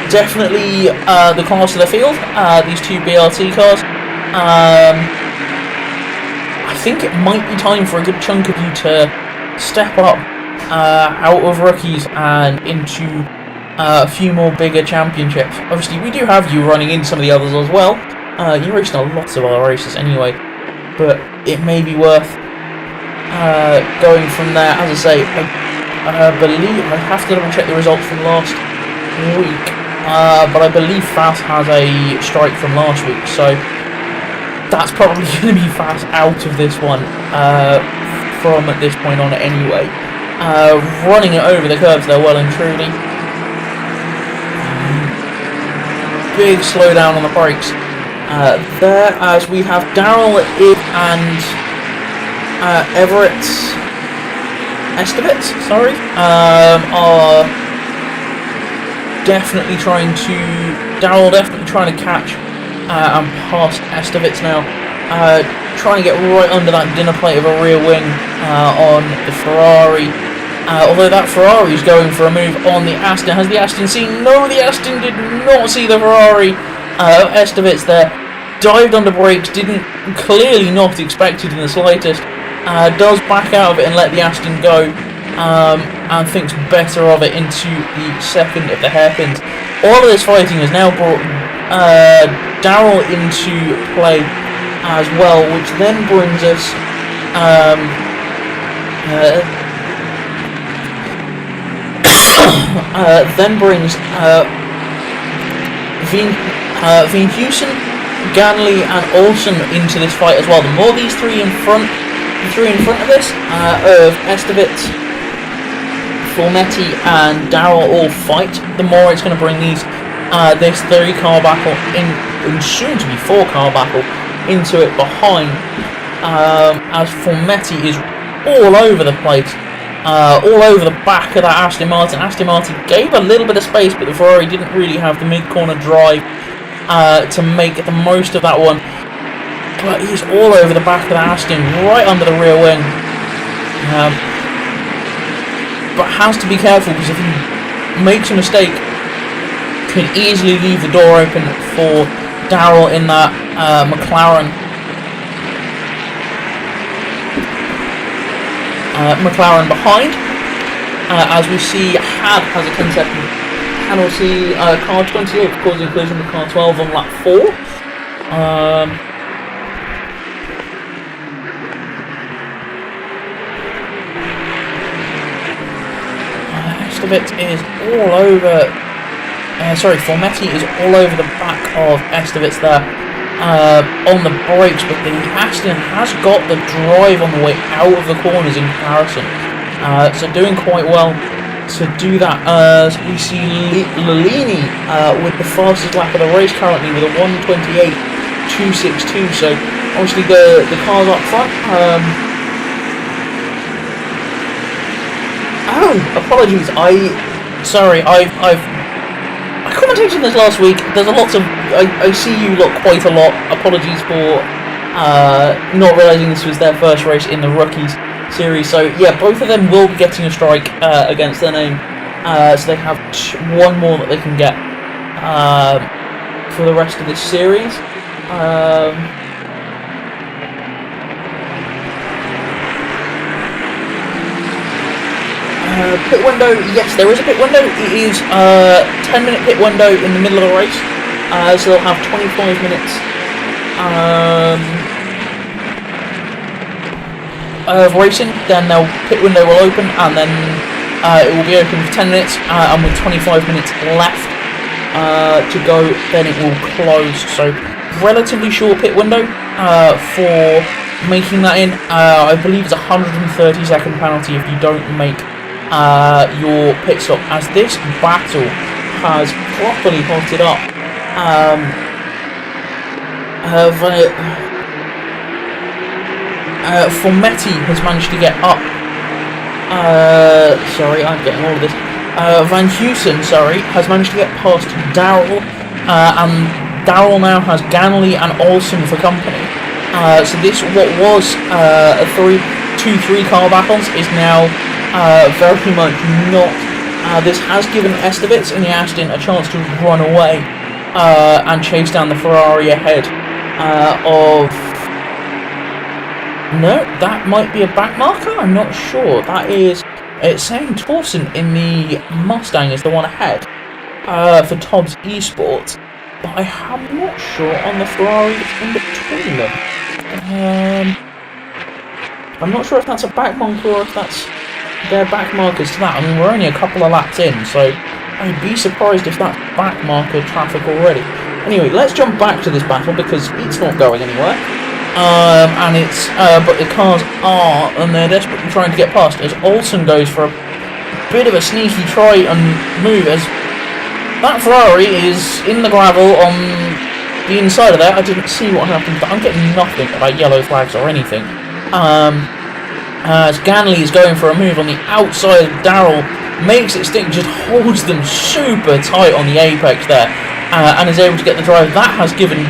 definitely the class of the field, these two BRT cars. I think it might be time for a good chunk of you to step up out of rookies and into a few more bigger championships. Obviously, we do have you running in some of the others as well. You're racing a lot of other races anyway, but it may be worth going from there. As I say, I believe I have to double check the results from last week, but I believe Fast has a strike from last week, so that's probably going to be Fast out of this one from this point on anyway. Running it over the curves there well and truly. Big slowdown on the brakes there, as we have Daryl and Everett Estevitz, are definitely trying to catch and pass Estevitz now, trying to get right under that dinner plate of a rear wing on the Ferrari. Although that Ferrari is going for a move on the Aston. Has the Aston seen? No, the Aston did not see the Ferrari. Estevitz there dived under brakes, clearly not expected in the slightest. Does back out of it and let the Aston go, and thinks better of it into the second of the hairpins. All of this fighting has now brought Daryl into play as well, which then brings us Veen Hewson, Ganley and Olsen into this fight as well. The more these three in front of this, of Estevitz, Formetti and Daryl all fight, the more it's going to bring these this 3-car battle and soon to be 4-car battle into it behind, as Formetti is all over the place, all over the back of that Aston Martin. Aston Martin gave a little bit of space, but the Ferrari didn't really have the mid-corner drive to make the most of that one. But he's all over the back of the Aston, right under the rear wing. But has to be careful, because if he makes a mistake, can easily leave the door open for Daryl in that McLaren. McLaren behind, as we see Had has a 10-second penalty, car 28 causing collision with car 12 on lap 4. Estevez is all over. Formetti is all over the back of Estevez there on the brakes, but the Aston has got the drive on the way out of the corners in comparison. So doing quite well to do that. We see Lellini with the fastest lap of the race currently with a 1:28.262. So obviously the cars up front. Oh, apologies. I commentated this last week. There's a lot of I see you lot quite a lot. Apologies for not realising this was their first race in the rookies series. So yeah, both of them will be getting a strike against their name. So they have one more that they can get for the rest of this series. Pit window, yes, there is a pit window. It is a 10-minute pit window in the middle of the race. So they'll have 25 minutes of racing. Then their pit window will open, and then it will be open for 10 minutes, and with 25 minutes left to go, then it will close. So relatively short pit window for making that in. I believe it's a 130-second penalty if you don't make your pit stop, as this battle has properly hotted up. Formetti has managed to get up. Sorry, I'm getting all of this. Van Heusen, has managed to get past Darrell, and Darrell now has Ganley and Olsen for company. So this, what was a 2-3 car battles, is now very much not. This has given Estevez and the Aston a chance to run away and chase down the Ferrari ahead of. No, that might be a back marker. I'm not sure. That is. It's saying Torsen in the Mustang is the one ahead for Tobbs Esports, but I am not sure on the Ferrari in between them. I'm not sure if that's a back marker or if that's their back markers to that. I mean, we're only a couple of laps in, so I'd be surprised if that's back marker traffic already. Anyway, let's jump back to this battle because it's not going anywhere. And it's but the cars are, and they're desperately trying to get past as Olsen goes for a bit of a sneaky try and move, as that Ferrari is in the gravel on the inside of there. I didn't see what happened, but I'm getting nothing about yellow flags or anything. As Ganley is going for a move on the outside of Darrell, makes it stick, just holds them super tight on the apex there, and is able to get the drive. That has given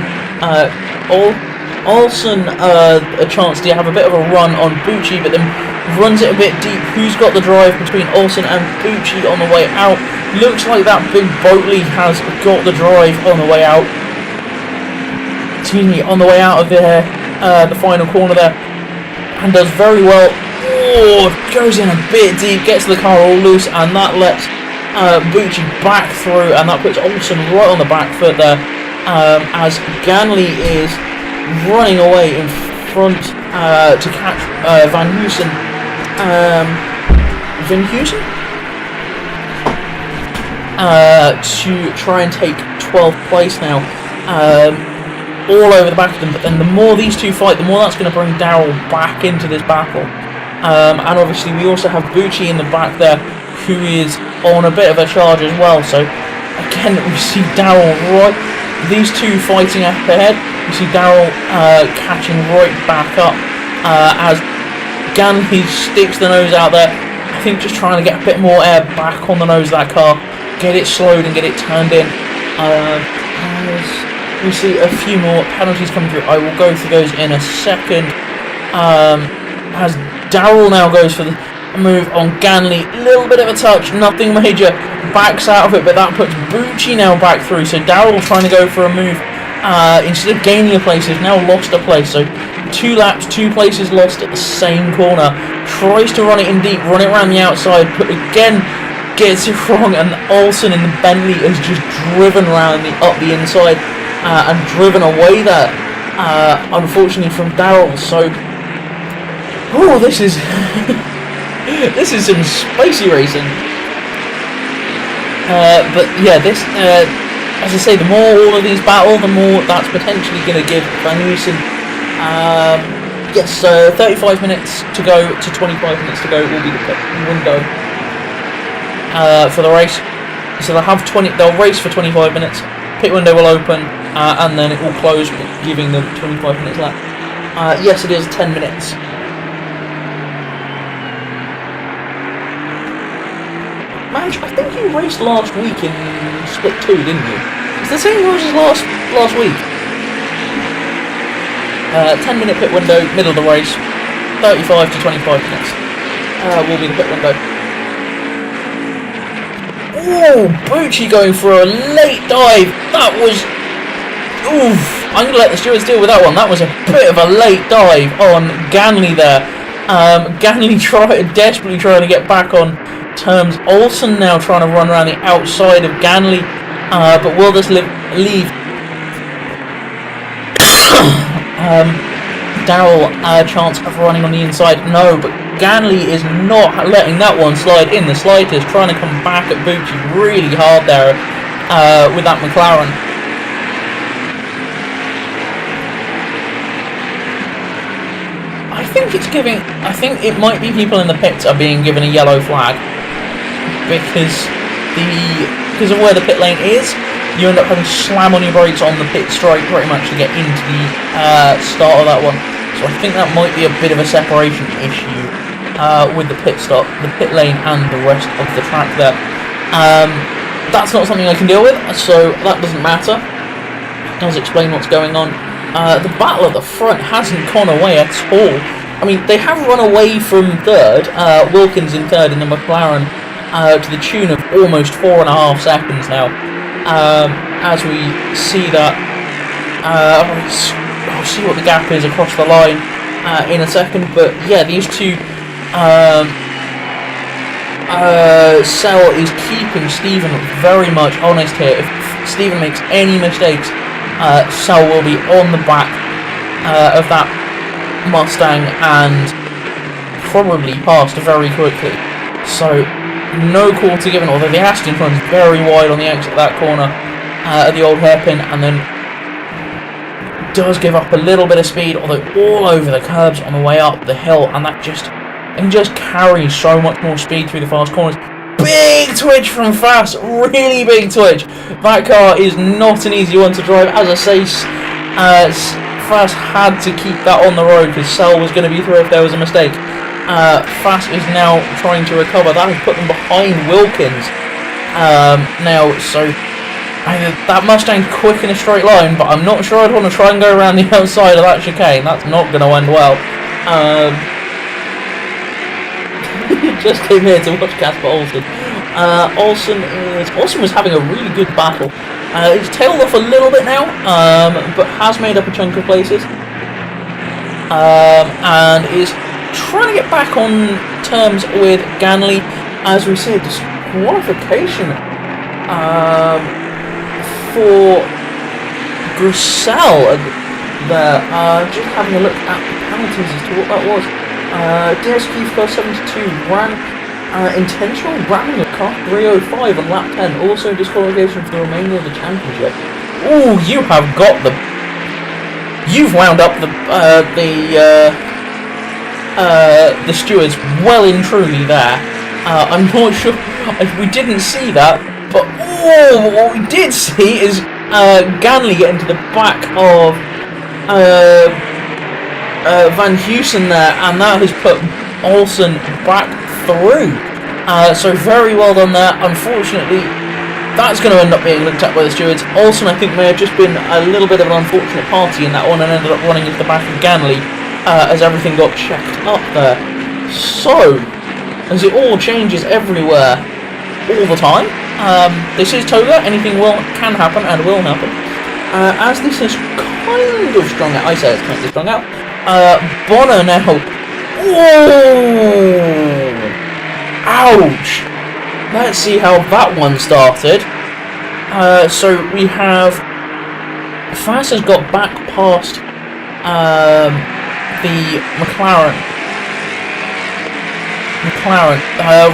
Olsen a chance to have a bit of a run on Bucci, but then runs it a bit deep. Who's got the drive between Olsen and Bucci on the way out? Looks like that big Boatley has got the drive on the way out. Excuse me, on the way out of the final corner there, and does very well. Oh, goes in a bit deep, gets the car all loose, and that lets Bucci back through, and that puts Olsen right on the back foot there, as Ganley is running away in front to catch Van Heusen. Van Heusen? To try and take 12th place now. All over the back of them, but then the more these two fight, the more that's going to bring Darrell back into this battle. And obviously we also have Bucci in the back there, who is on a bit of a charge as well. So again, we see Darrell right, these two fighting up ahead. We see Darrell catching right back up as Ganley sticks the nose out there. I think just trying to get a bit more air back on the nose of that car, get it slowed and get it turned in. We see a few more penalties coming through. I will go through those in a second. As Darrell now goes for the move on Ganley, a little bit of a touch, nothing major, backs out of it, but that puts Bucci now back through. So Darrell trying to go for a move. Instead of gaining a place, has now lost a place. So 2 laps, 2 places lost at the same corner. Tries to run it in deep, run it around the outside, but again gets it wrong, and Olsen in the Bentley has just driven around up the inside and driven away there, unfortunately, from Darrell. So, this is this is some spicy racing. But yeah, this, as I say, the more all of these battle, the more that's potentially going to give Van Heusen. Yes, 35 minutes to go to 25 minutes to go will be the pit window for the race. So they'll race for 25 minutes. Pit window will open, and then it will close, giving them 25 minutes left. Yes, it is 10 minutes. Madge, I think you raced last week in Split 2, didn't you? It's the same rules as last week. 10-minute pit window, middle of the race. 35 to 25 minutes will be the pit window. Oh, Bucci going for a late dive. That was... Oof. I'm going to let the stewards deal with that one. That was a bit of a late dive on Ganley there. Ganley desperately trying to get back on terms. Olsen now trying to run around the outside of Ganley, but will this leave Darrell a chance of running on the inside? No, but Ganley is not letting that one slide in the slightest, trying to come back at Bucci really hard there with that McLaren. I think it might be people in the pits are being given a yellow flag because of where the pit lane is. You end up having to slam on your brakes on the pit straight pretty much to get into the start of that one. So I think that might be a bit of a separation issue with the pit stop, the pit lane, and the rest of the track there. That's not something I can deal with, so that doesn't matter. It does explain what's going on. The battle at the front hasn't gone away at all. I mean, they have run away from third, Wilkins in third in the McLaren, to the tune of almost 4.5 seconds now. As we see that, I'll see what the gap is across the line in a second, but yeah, these two, Sell is keeping Stephen very much honest here. If Stephen makes any mistakes, Sell will be on the back of that Mustang and probably passed very quickly. So no quarter given, although the Aston runs very wide on the exit of that corner at the old hairpin, and then does give up a little bit of speed, although all over the curbs on the way up the hill, and that just carries so much more speed through the fast corners. Big twitch from Fast, really big twitch. That car is not an easy one to drive. As I say, Fast had to keep that on the road because Sell was going to be through if there was a mistake. Fast is now trying to recover. That has put them behind Wilkins now, so that Mustang's quick in a straight line, but I'm not sure I'd want to try and go around the outside of that chicane. That's not going to end well. Just came here to watch Casper Olsen. Olsen was having a really good battle. He's tailed off a little bit now, but has made up a chunk of places, and is trying to get back on terms with Ganley. As we see, a disqualification for Grissel there. Just having a look at the penalties as to what that was. DSQ car 72 ran intentional ramming of car 305 on lap 10. Also disqualification for the remainder of the championship. Ooh, you've wound up the stewards well and truly there. I'm not sure if we didn't see that, but what we did see is Ganley get into the back of Van Heusen there, and that has put Olsen back through. So very well done there. Unfortunately, that's going to end up being looked at by the stewards. Olsen, I think, may have just been a little bit of an unfortunate party in that one and ended up running into the back of Ganley as everything got checked up there. So, as it all changes everywhere all the time, this is Toga. Anything can happen and will happen. As this is kind of strung out, I say it's kind of strung out. Bonner now. Whoa! Ouch! let's see how that one started. So we have Fass has got back past the McLaren.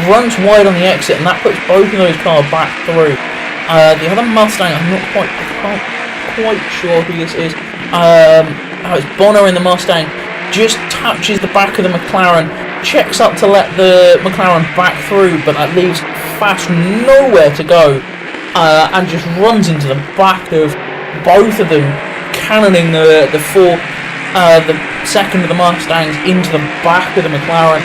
Runs wide on the exit, and that puts both of those cars back through. The other Mustang, I can't quite sure who this is. It's Bono in the Mustang. Just touches the back of the McLaren, checks up to let the McLaren back through, but that leaves Fass nowhere to go, and just runs into the back of both of them, cannoning the second of the Mustangs into the back of the McLaren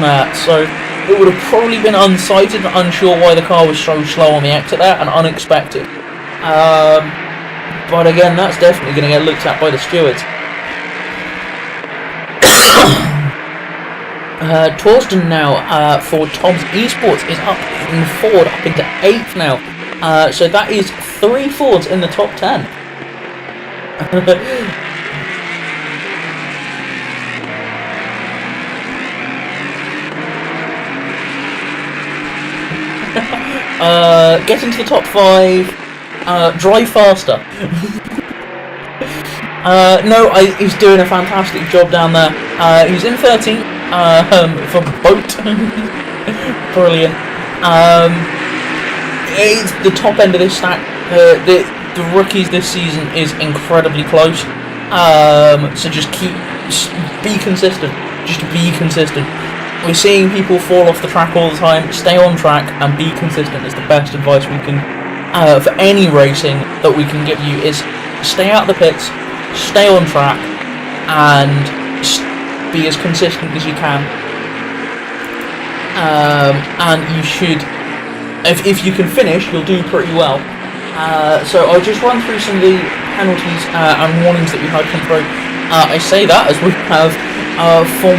there. So it would have probably been unsighted and unsure why the car was so slow on the exit there, and unexpected. But again, that's definitely going to get looked at by the stewards. Torsten now for Tom's Esports is up in Ford, up into 8th now. So that is 3 Fords in the top 10. Get into the top 5. Drive faster. No, he's doing a fantastic job down there. He's in 13th for Boat. Brilliant. It's the top end of this stack. The rookies this season is incredibly close. So just be consistent. Just be consistent. We're seeing people fall off the track all the time. Stay on track and be consistent is the best advice we can for any racing that we can give you. Is stay out of the pits, stay on track, and be as consistent as you can. And you should, if you can finish, you'll do pretty well. So I'll just run through some of the penalties and warnings that we had come through. I say that as we have from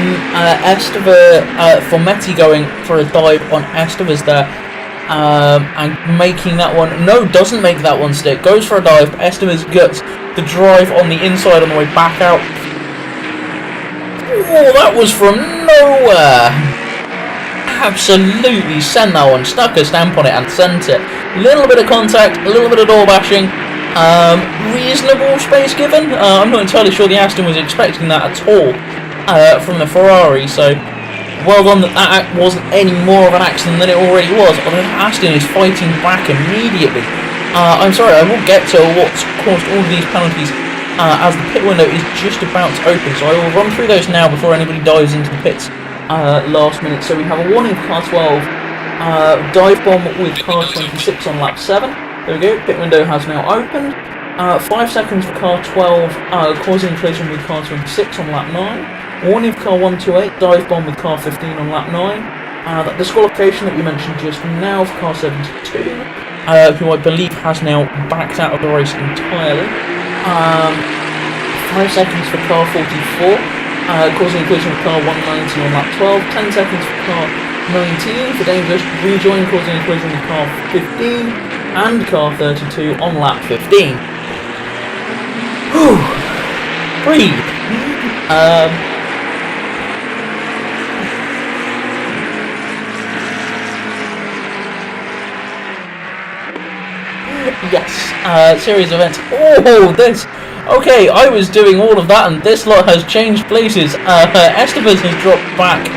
Formetti going for a dive on Estevez there, and making that one, doesn't make that one stick, goes for a dive, Estevez gets the drive on the inside on the way back out. Oh, that was from nowhere. Absolutely sent that one, stuck a stamp on it and sent it. Little bit of contact, a little bit of door bashing. Reasonable space given. I'm not entirely sure the Aston was expecting that at all from the Ferrari, so well done that wasn't any more of an accident than it already was. Although Aston is fighting back immediately. I'm sorry, I will get to what's caused all of these penalties as the pit window is just about to open, so I will run through those now before anybody dives into the pits last minute. So we have a warning for car 12, dive bomb with car 26 on lap 7. There we go, pit window has now opened. 5 seconds for car 12, causing collision with car 26 on lap 9. Warning for car 128, dive bomb with car 15 on lap 9. That disqualification that we mentioned just now for car 72, who I believe has now backed out of the race entirely. 5 seconds for car 44, causing collision with car 190 on lap 12. 10 seconds for car 19 for dangerous rejoin, causing a collision with car 15. And car 32 on lap 15. Whew. Breathe. Yes. Series of events. Oh, this. Okay, I was doing all of that, and this lot has changed places. Estevez has dropped back.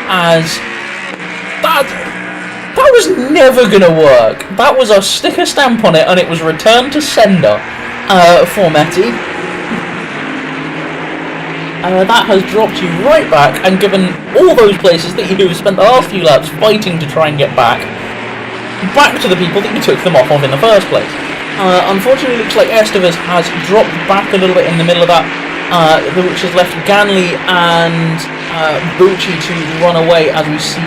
As that. That was never gonna work. That was a sticker stamp on it, and it was returned to sender. Formetti. That has dropped you right back and given all those places that you spent the last few laps fighting to try and get back to the people that you took them off of in the first place. Unfortunately, it looks like Estevez has dropped back a little bit in the middle of that, which has left Ganley and Bucci to run away, as we see.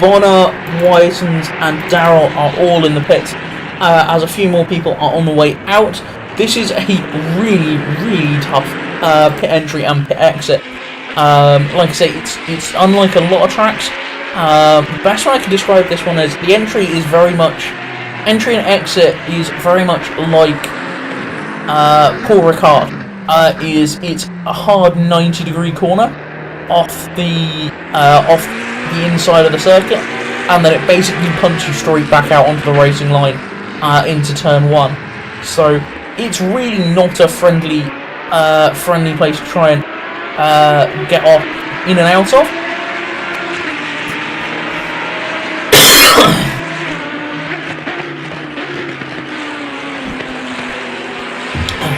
Bonner, Whitens and Darrell are all in the pits, as a few more people are on the way out. This is a really, really tough pit entry and pit exit. Like I say, it's unlike a lot of tracks. The best way I can describe this one is the entry and exit is very much like Paul Ricard. It's a hard 90-degree corner off the the inside of the circuit, and then it basically punts you straight back out onto the racing line into turn 1. So it's really not a friendly place to try and get off in and out of.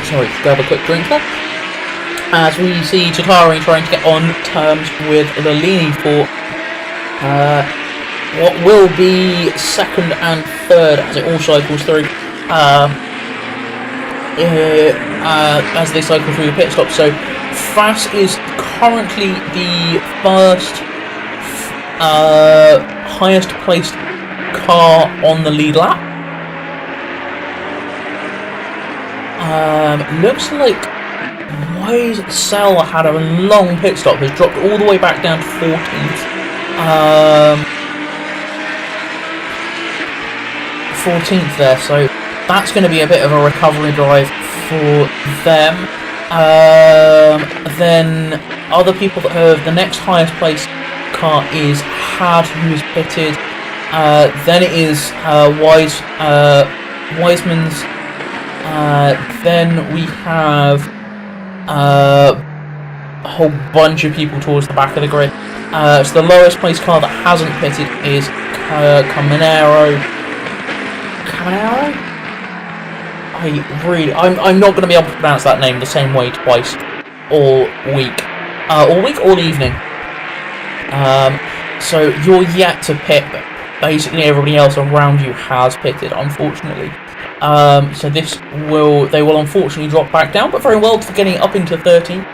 Sorry, just grab a quick drink there. As we see Tatari trying to get on terms with Lalini for what will be second and third as it all cycles through. As they cycle through the pit stop. So Fass is currently the first highest placed car on the lead lap. Looks like Wise Cell had a long pit stop, has dropped all the way back down to 14th. 14th there, so that's going to be a bit of a recovery drive for them. Then other people that have the next highest placed car is Had, who is pitted. Then it is Wiseman's. Then we have a whole bunch of people towards the back of the grid. So the lowest placed car that hasn't pitted is Caminero. I'm not going to be able to pronounce that name the same way twice all week. All evening. So you're yet to pit, but basically everybody else around you has pitted, unfortunately. So they will unfortunately drop back down, but very well for getting up into 13.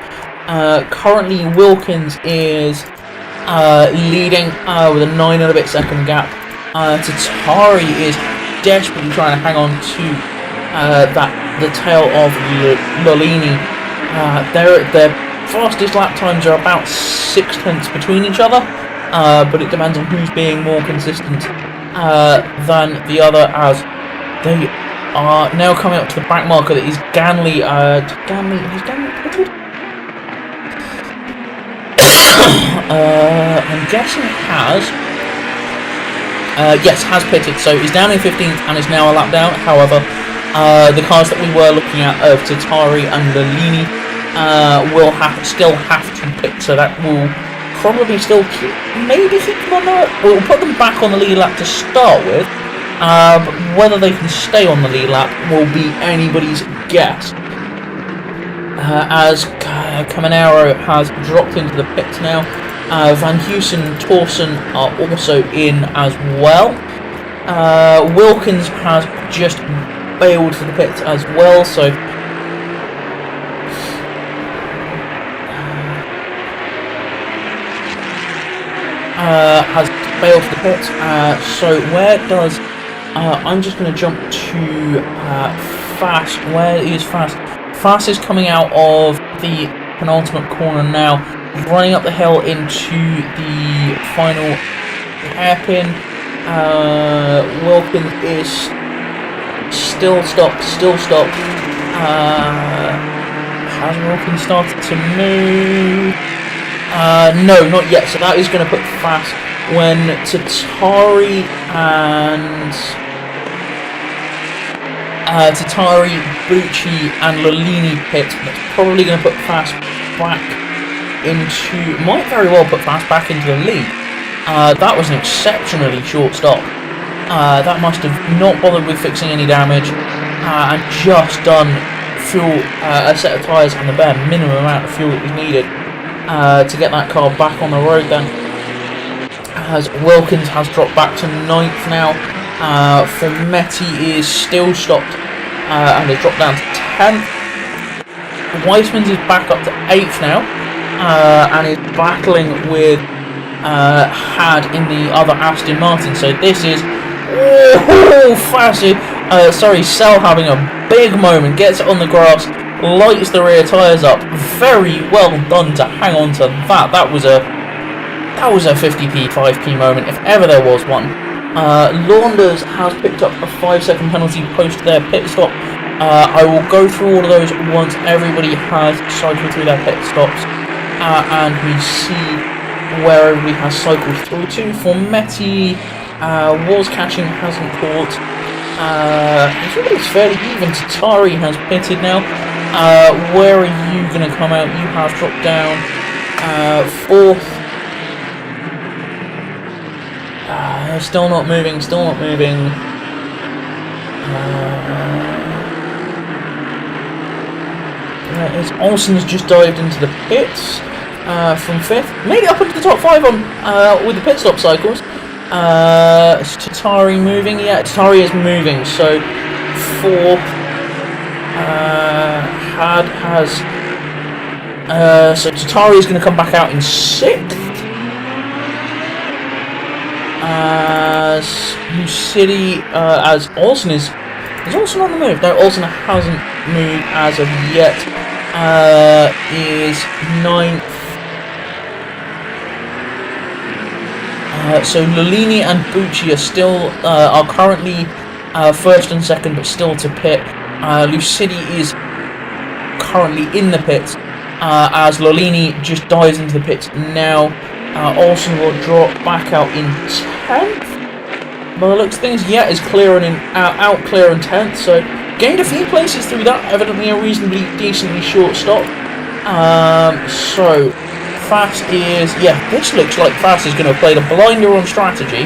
Currently Wilkins is leading with a 9 and a bit second gap. Tatari is desperately trying to hang on to the tail of Lalini. Their fastest lap times are about 6/10 between each other, but it depends on who's being more consistent than the other, as they are now coming up to the back marker that is Ganley. Has Ganley pitted? I'm guessing it has. Yes, has pitted, so he's down in 15th and is now a lap down. However, the cars that we were looking at of Tatari and Lalini will still have to pit, so that will probably still keep them on the... We'll put them back on the lead lap to start with. But whether they can stay on the lead lap will be anybody's guess. As Caminero has dropped into the pits now. Van Heusen and Torsen are also in as well. Wilkins has just bailed for the pits as well, so has bailed for the pits. So where does I'm just going to jump to Fass. Where is Fass? Fass is coming out of the penultimate corner now, running up the hill into the final hairpin. Wilkins is still stopped. Has Wilkins started to move? No, not yet. So that is going to put Fass when Tatari and Bucci and Lalini pit. That's probably going to put Fass back into... Might very well put Fass back into the lead. That was an exceptionally short stop. That must have not bothered with fixing any damage and just done fuel, a set of tyres and the bare minimum amount of fuel that was needed to get that car back on the road then. As Wilkins has dropped back to 9th now. Formetti is still stopped and has dropped down to 10th. Weissman's is back up to 8th now and is battling with Had in the other Aston Martin. So this is Cell having a big moment, gets it on the grass, lights the rear tyres up. Very well done to hang on to that. That was a 50p, 5p moment, if ever there was one. Launders has picked up a 5-second penalty post their pit stop. I will go through all of those once everybody has cycled through their pit stops. And we see where everybody has cycled through to. Formetti was catching, hasn't caught. Everybody's fairly even. Tatari has pitted now. Where are you going to come out? You have dropped down 4th. Still not moving, still not moving. Olsen's just dived into the pits from 5th. Made it up into the top 5 on with the pit stop cycles. Is Tatari moving? Yeah, Tatari is moving. So 4th so Tatari is going to come back out in 6th. As Lucidi, as Olsen is Olsen on the move? No, Olsen hasn't moved as of yet. Is 9th. So Lolini and Bucci are still are currently 1st and 2nd, but still to pit. Lucidi is currently in the pits, as Lolini just dives into the pits now. Olsen will drop back out in 10th. By the looks of things, yeah, is clearing in out clear in 10th. So gained a few places through that. Evidently a reasonably decently short stop. So Fast is, yeah, this looks like Fast is going to play the blinder on strategy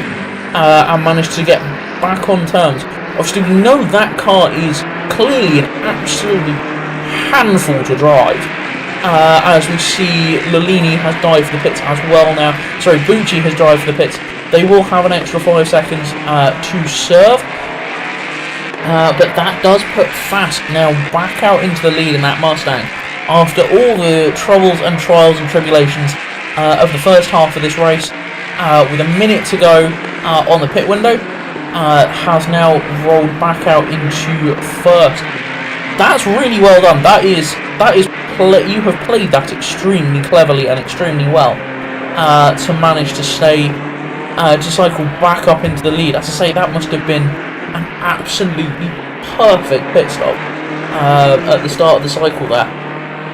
and manage to get back on terms. Obviously, we know that car is clearly an absolutely handful to drive. As we see, Lolini has dived for the pits as well now. Sorry, Bucci has dived for the pits. They will have an extra 5 seconds to serve. But that does put Fast now back out into the lead in that Mustang. After all the troubles and trials and tribulations of the first half of this race, with a minute to go on the pit window, has now rolled back out into 1st. That's really well done. You have played that extremely cleverly and extremely well to manage to stay to cycle back up into the lead. As I say, that must have been an absolutely perfect pit stop at the start of the cycle there.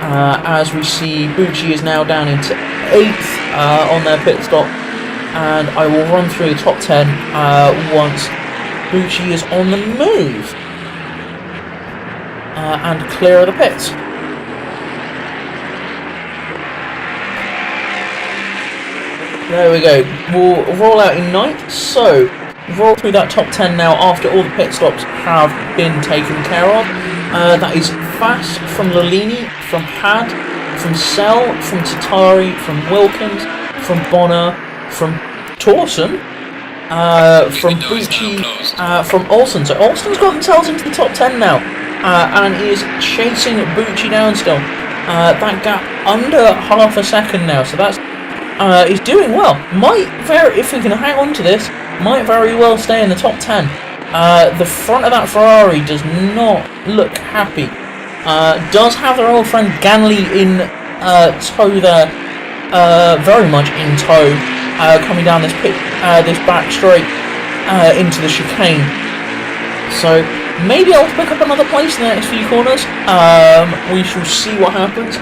As we see, Bucci is now down into 8th on their pit stop, and I will run through the top 10 once Bucci is on the move and clear of the pits. There we go. We'll roll out in 9th. So, roll through that top 10 now after all the pit stops have been taken care of. That is Fast from Lolini, from Had, from Sell, from Tatari, from Wilkins, from Bonner, from Torsen, from Bucci, from Olsen. So Olsen's got themselves into the top 10 now, and is chasing Bucci down still. That gap under half a second now, so that's he's doing well. If we can hang on to this, might very well stay in the top 10. The front of that Ferrari does not look happy. Does have their old friend Ganley in tow there, very much in tow, coming down this back straight into the chicane. So maybe I'll pick up another place in the next few corners. We shall see what happens.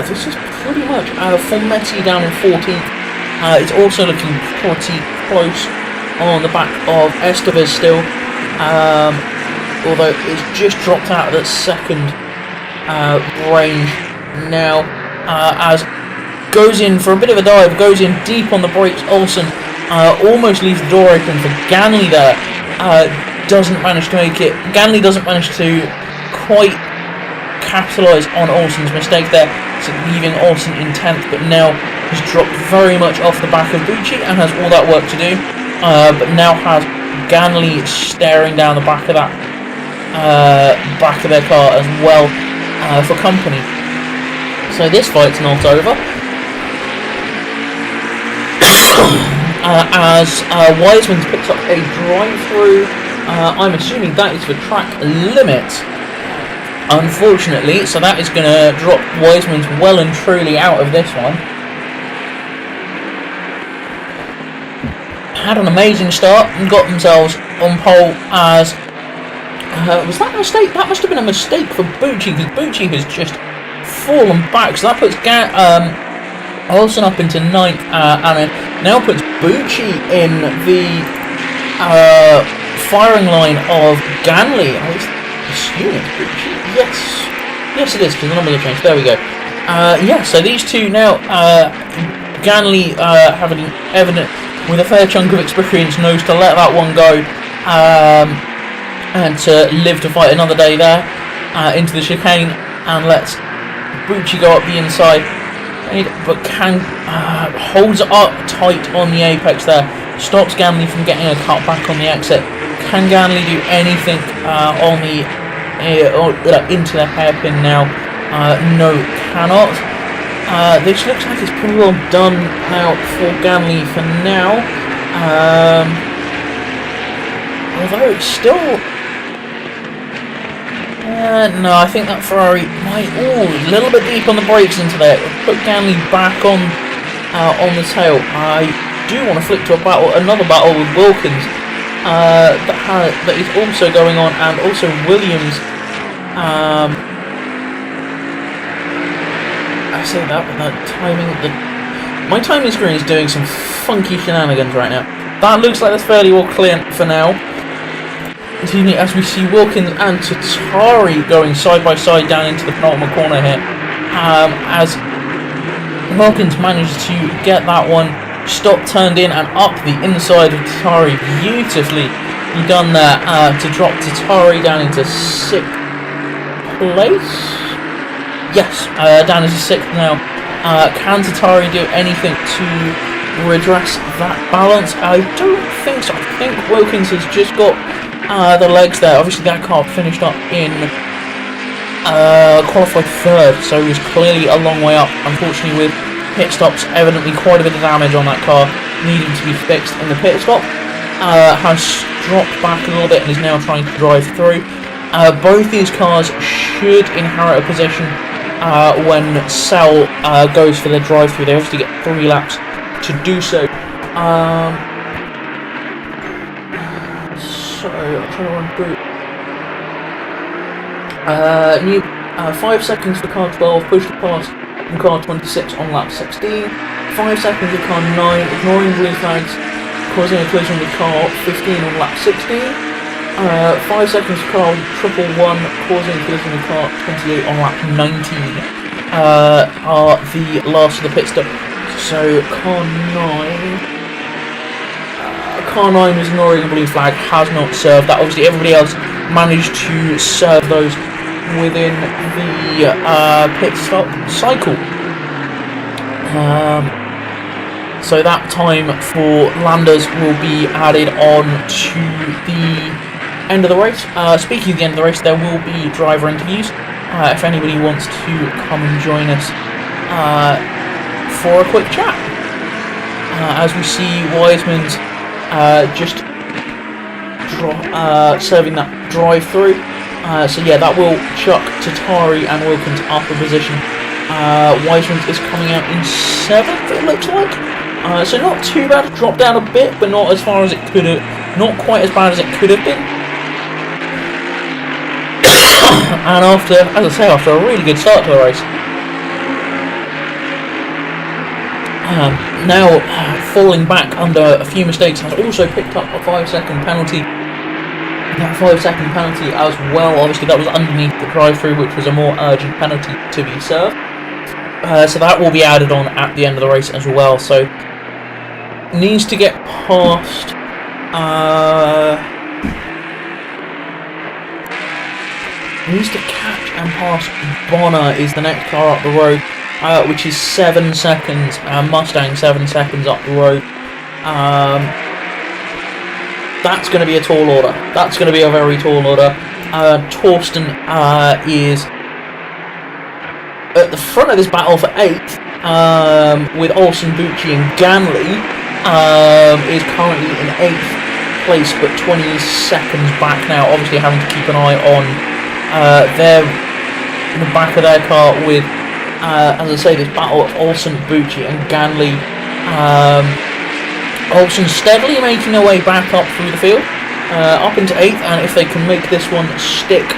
This is pretty much Formetti down in 14th. It's also looking pretty close on the back of Estevez still, although it's just dropped out of that second range now, as goes in for a bit of a dive, goes in deep on the brakes. Olsen almost leaves the door open for Ganley there, doesn't manage to make it. Ganley doesn't manage to quite capitalise on Olsen's mistake there, so leaving Olsen in 10th, but now has dropped very much off the back of Bucci and has all that work to do. But now has Ganley staring down the back of that back of their car as well for company. So this fight's not over. As Wiseman's picked up a drive-through. I'm assuming that is for track limit. Unfortunately, so that is going to drop Wiseman's well and truly out of this one. Had an amazing start and got themselves on pole as... was that a mistake? That must have been a mistake for Bucci, because Bucci has just fallen back. So that puts Olsen up into 9th, and it now puts Bucci in the firing line of Ganley. I was assuming it's Bucci. Yes it is, because the numbers have changed. There we go. So these two now, Ganley having evident with a fair chunk of experience knows to let that one go, and to live to fight another day there, into the chicane, and lets Bucci go up the inside, but holds up tight on the apex there, stops Ganley from getting a cut back on the exit. Can Ganley do anything on the into the hairpin now? No, cannot. This looks like it's pretty well done now for Ganley for now. Although it's still... no, I think that Ferrari might... a little bit deep on the brakes into there. Put Ganley back on the tail. I do want to flip to another battle with Wilkins that is also going on, and also Williams. I say that, but that timing... my timing screen is doing some funky shenanigans right now. That looks like that's fairly well clear for now. As we see Wilkins and Tatari going side by side down into the penultimate corner here. As Wilkins managed to get that one turned in and up the inside of Tatari. Beautifully done there to drop Tatari down into 6th place. Yes, down into 6th now. Can Tatari do anything to redress that balance? I don't think so. I think Wilkins has just got the legs there. Obviously that car finished up in qualified 3rd, so he was clearly a long way up. Unfortunately, with pit stops, evidently quite a bit of damage on that car needing to be fixed in the pit stop. Has dropped back a little bit and is now trying to drive through. Both these cars should inherit a position when Cell goes for their drive-through. They obviously get 3 laps to do so. So I'm trying to run through. New 5 seconds for car 12, pushed past from car 26 on lap 16. 5 seconds for car 9, ignoring blue flags, causing a collision with car 15 on lap 16. 5 seconds for car 111, causing a collision with car 28 on lap 19. Are the last of the pit stop. So car 9 was ignoring a blue flag, has not served that. Obviously everybody else managed to serve those within the pit stop cycle. So that time for Landers will be added on to the end of the race. Speaking of the end of the race, there will be driver interviews if anybody wants to come and join us for a quick chat. As we see Wiseman's just serving that drive-through. So yeah, that will chuck Tatari and Wilkins up a position. Wiseman is coming out in 7th, it looks like. So not too bad, dropped down a bit, but not as far as it could have, not quite as bad as it could have been. And after, as I say, after a really good start to the race. Now falling back under a few mistakes, has also picked up a 5-second penalty. That 5-second penalty as well, obviously that was underneath the drive-through, which was a more urgent penalty to be served. So that will be added on at the end of the race as well. So needs to get past needs to catch and pass Bonner is the next car up the road, which is 7 seconds. Mustang 7 seconds up the road. That's going to be a tall order. That's going to be a very tall order. Torsten is at the front of this battle for 8th, with Olsen, Bucci and Ganley is currently in 8th place, but 20 seconds back now, obviously having to keep an eye on in the back of their car with, as I say, this battle of Olsen, Bucci and Ganley. Olsen steadily making their way back up through the field, up into 8th, and if they can make this one stick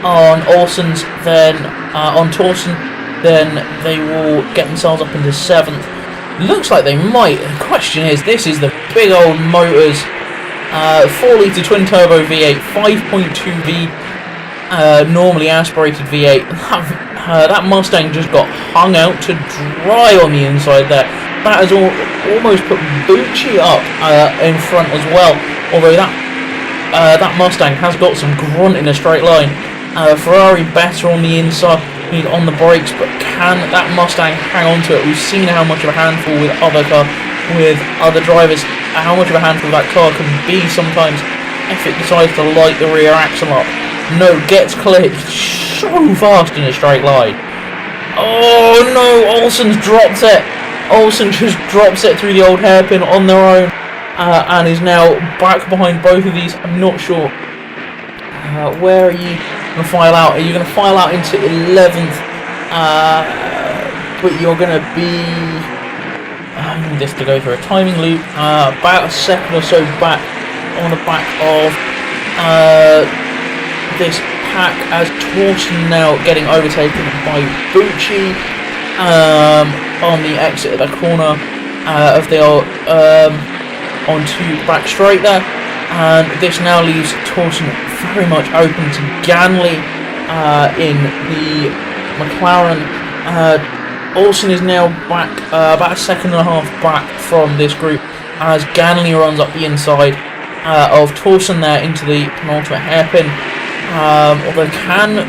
on Olsen's, then on Torsten, then they will get themselves up into 7th. Looks like they might. The question is, this is the big old motors. 4-litre twin-turbo V8, 5.2V, normally aspirated V8. That Mustang just got hung out to dry on the inside there. That has almost put Bucci up in front as well, although that Mustang has got some grunt in a straight line. Ferrari better on the inside, on the brakes, but can that Mustang hang on to it? We've seen how much of a handful with other drivers, how much of a handful that car can be sometimes if it decides to light the rear axle up. No, gets clipped so fast in a straight line. Oh no, Olsen's dropped it. Olsen just drops it through the old hairpin on their own, and is now back behind both of these. I'm not sure. Where are you going to file out? Are you going to file out into 11th? But you're going to be... I need this to go through a timing loop. About a second or so back on the back of this pack, as Torsten now getting overtaken by Bucci on the exit of the corner of the onto back straight there, and this now leaves Torsten very much open to Ganley in the McLaren. Olsen is now back about a second and a half back from this group as Ganley runs up the inside of Torsten there into the penultimate hairpin. Although can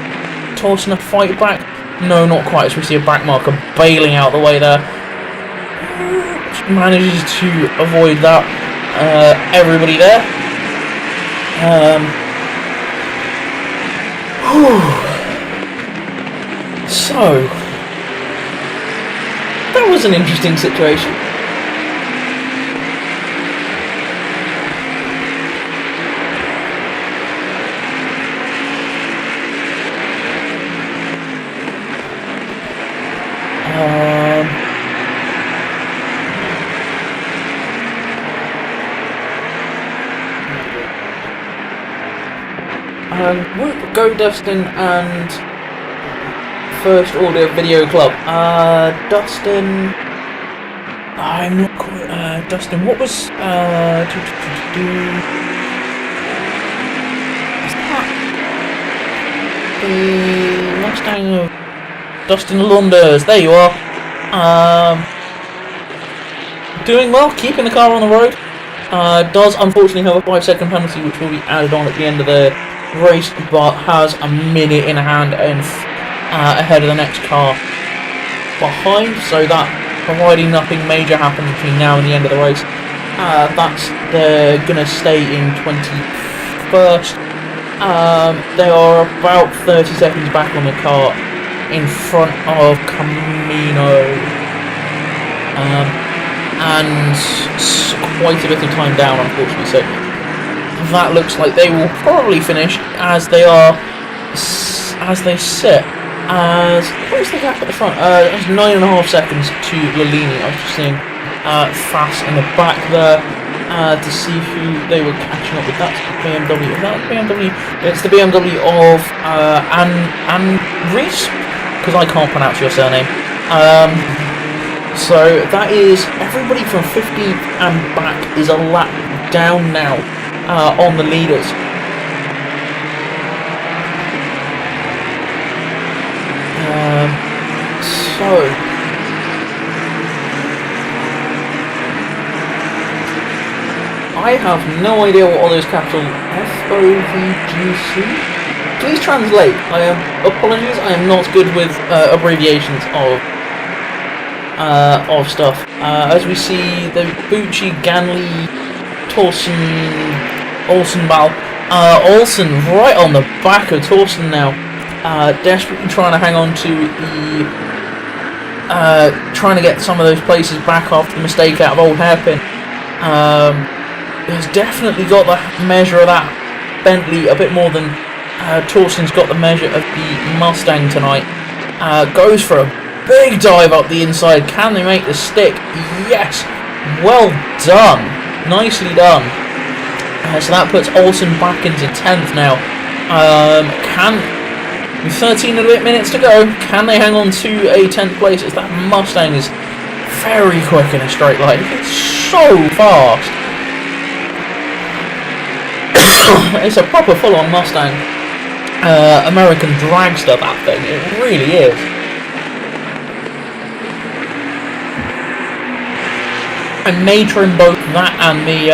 Torsten fight back? No, not quite, as we see a back marker bailing out the way there. Manages to avoid that. Everybody there. So, that was an interesting situation. Go Dustin and First Order Video Club. Dustin, I'm not quite. Dustin, what was is that the Mustang of Dustin Lunders? There you are. Doing well, keeping the car on the road. Does unfortunately have a 5-second penalty, which will be added on at the end of the race, but has a minute in hand and ahead of the next car behind, so that providing nothing major happens between now and the end of the race, they're gonna stay in 21st. They are about 30 seconds back on the car in front of Camino, and quite a bit of time down, unfortunately. So that looks like they will probably finish as they sit. Where's the gap at the front? It's 9.5 seconds to Lalini. I was just seeing Fass in the back there to see who they were catching up with. That's the BMW. Is that the BMW? It's the BMW of Anne Reese, because I can't pronounce your surname. So that is everybody from 15th and back is a lap down now on the leaders. So I have no idea what all those capital FOVGC. Please translate. Apologies, I am not good with abbreviations of stuff. As we see the Bucci, Ganley, Torsten, Olsenbal. Olsen right on the back of Torsten now. Desperately trying to hang on to the... trying to get some of those places back after the mistake out of old hairpin. Has definitely got the measure of that Bentley a bit more than Torsten's got the measure of the Mustang tonight. Goes for a big dive up the inside. Can they make the stick? Yes! Well done. Nicely done. So that puts Olsen back into 10th now. Can With 13 and a bit minutes to go, can they hang on to a 10th place as that Mustang is very quick in a straight line? It's so fast. It's a proper full-on Mustang. American dragster, that thing. It really is. I may trim both that and the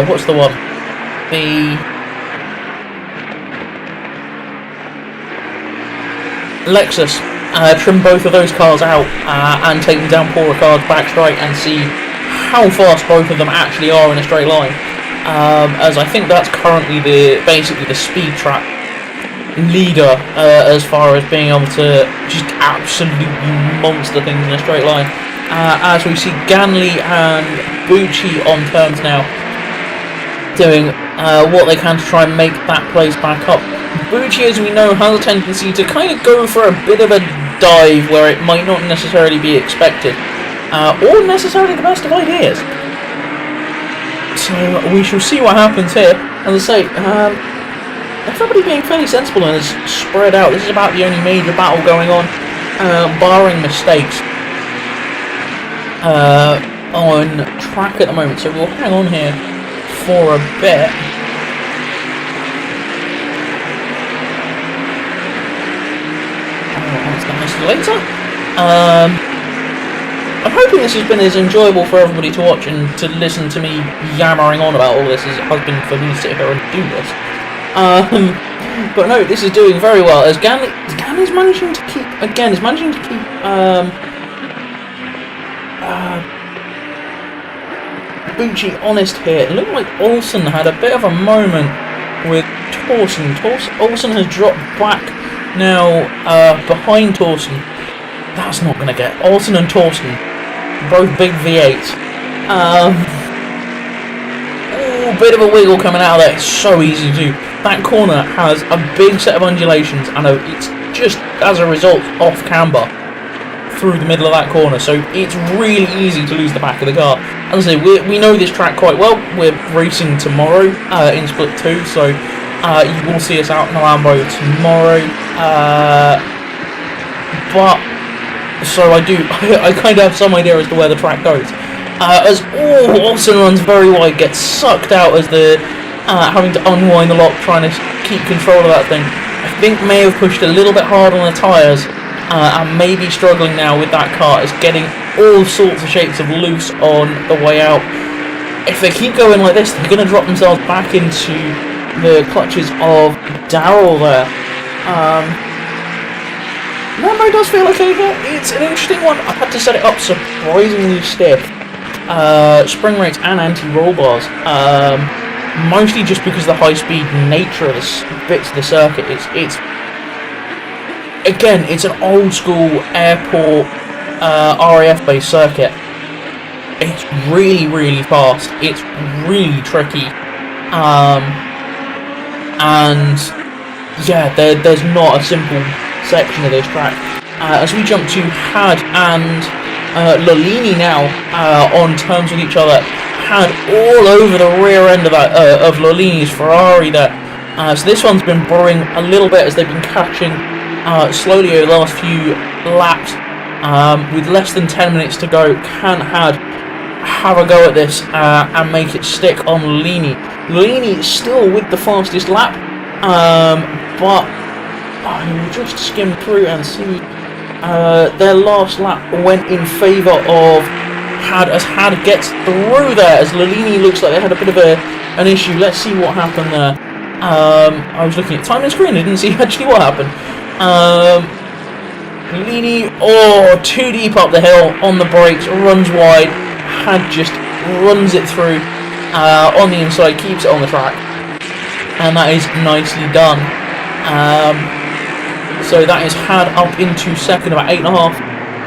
what's the one? The Lexus. Trim both of those cars out and take them down Paul Ricard's back straight and see how fast both of them actually are in a straight line. As I think that's currently basically the speed trap leader as far as being able to just absolutely monster things in a straight line. As we see Ganley and Bucci on turns now, doing what they can to try and make that place back up. Bucci, as we know, has a tendency to kind of go for a bit of a dive where it might not necessarily be expected, or necessarily the best of ideas. So we shall see what happens here. As I say, everybody being fairly sensible and is spread out. This is about the only major battle going on, barring mistakes, on track at the moment. So we'll hang on here for a bit. Later. I'm hoping this has been as enjoyable for everybody to watch and to listen to me yammering on about all this as it has been for me to sit here and do this. But no, this is doing very well as Ganley's managing to keep Bucci honest here. It looked like Olsen had a bit of a moment with Torsen. Olsen has dropped back now behind Torsen. That's not going to get Olsen and Torsen, both big V8s. Bit of a wiggle coming out of there. It's so easy to do. That corner has a big set of undulations, and it's just as a result off camber through the middle of that corner. So it's really easy to lose the back of the car. As I say, we know this track quite well. We're racing tomorrow in Split 2, so you will see us out in the Lambo tomorrow. But so I kind of have some idea as to where the track goes. As Olsen runs very wide, gets sucked out as the having to unwind the lock, trying to keep control of that thing. I think may have pushed a little bit hard on the tyres, and maybe struggling now with that car. Is getting all sorts of shapes of loose on the way out. If they keep going like this, they're going to drop themselves back into the clutches of Darrell there. Lambo does feel okay here. It's an interesting one. I've had to set it up surprisingly stiff. Spring rates and anti-roll bars. Mostly just because of the high-speed nature of the bits of the circuit. It's again, it's an old-school airport RAF-based circuit. It's really, really fast. It's really tricky. And yeah, there's not a simple section of this track. As we jump to Had and Lolini now on terms with each other. Had all over the rear end of that of Lolini's Ferrari there. So this one's been brewing a little bit as they've been catching slowly over the last few laps. With less than 10 minutes to go, can Had have a go at this and make it stick on Lolini. Lolini is still with the fastest lap, but I will just skim through and see. Their last lap went in favour of Had, as Had gets through there, as Lolini looks like they had a bit of an issue. Let's see what happened there. I was looking at time and screen, I didn't see actually what happened. Lolini, too deep up the hill on the brakes, runs wide. Had just runs it through on the inside, keeps it on the track, and that is nicely done. So that is Had up into second, about 8.5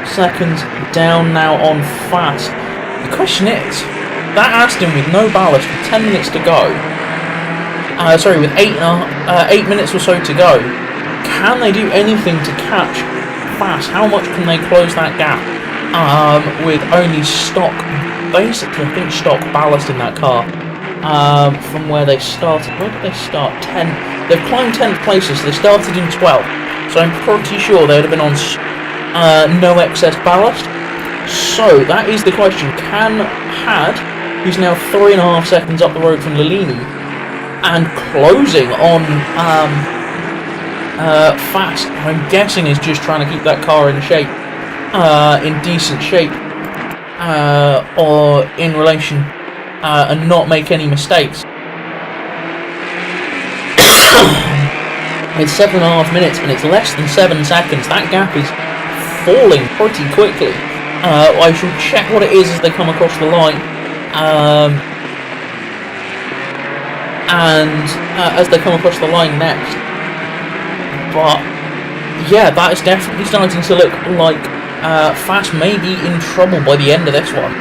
seconds down now on fast. The question is, that Aston with no ballast with 10 minutes to go, with 8 minutes or so to go, can they do anything to catch fast? How much can they close that gap? with only stock, basically I think stock ballast in that car. From where they started. Where did they start? 10. They've climbed 10th places, so they started in 12th. So I'm pretty sure they would have been on no excess ballast. So that is the question. Can Had, who's now 3.5 seconds up the road from Lilini, and closing on Fast, I'm guessing is just trying to keep that car in shape, in decent shape, or in relation, and not make any mistakes. It's 7.5 minutes and it's less than 7 seconds. That gap is falling pretty quickly. I shall check what it is as they come across the line. And as they come across the line next. But yeah, that is definitely starting to look like Fast may be in trouble by the end of this one.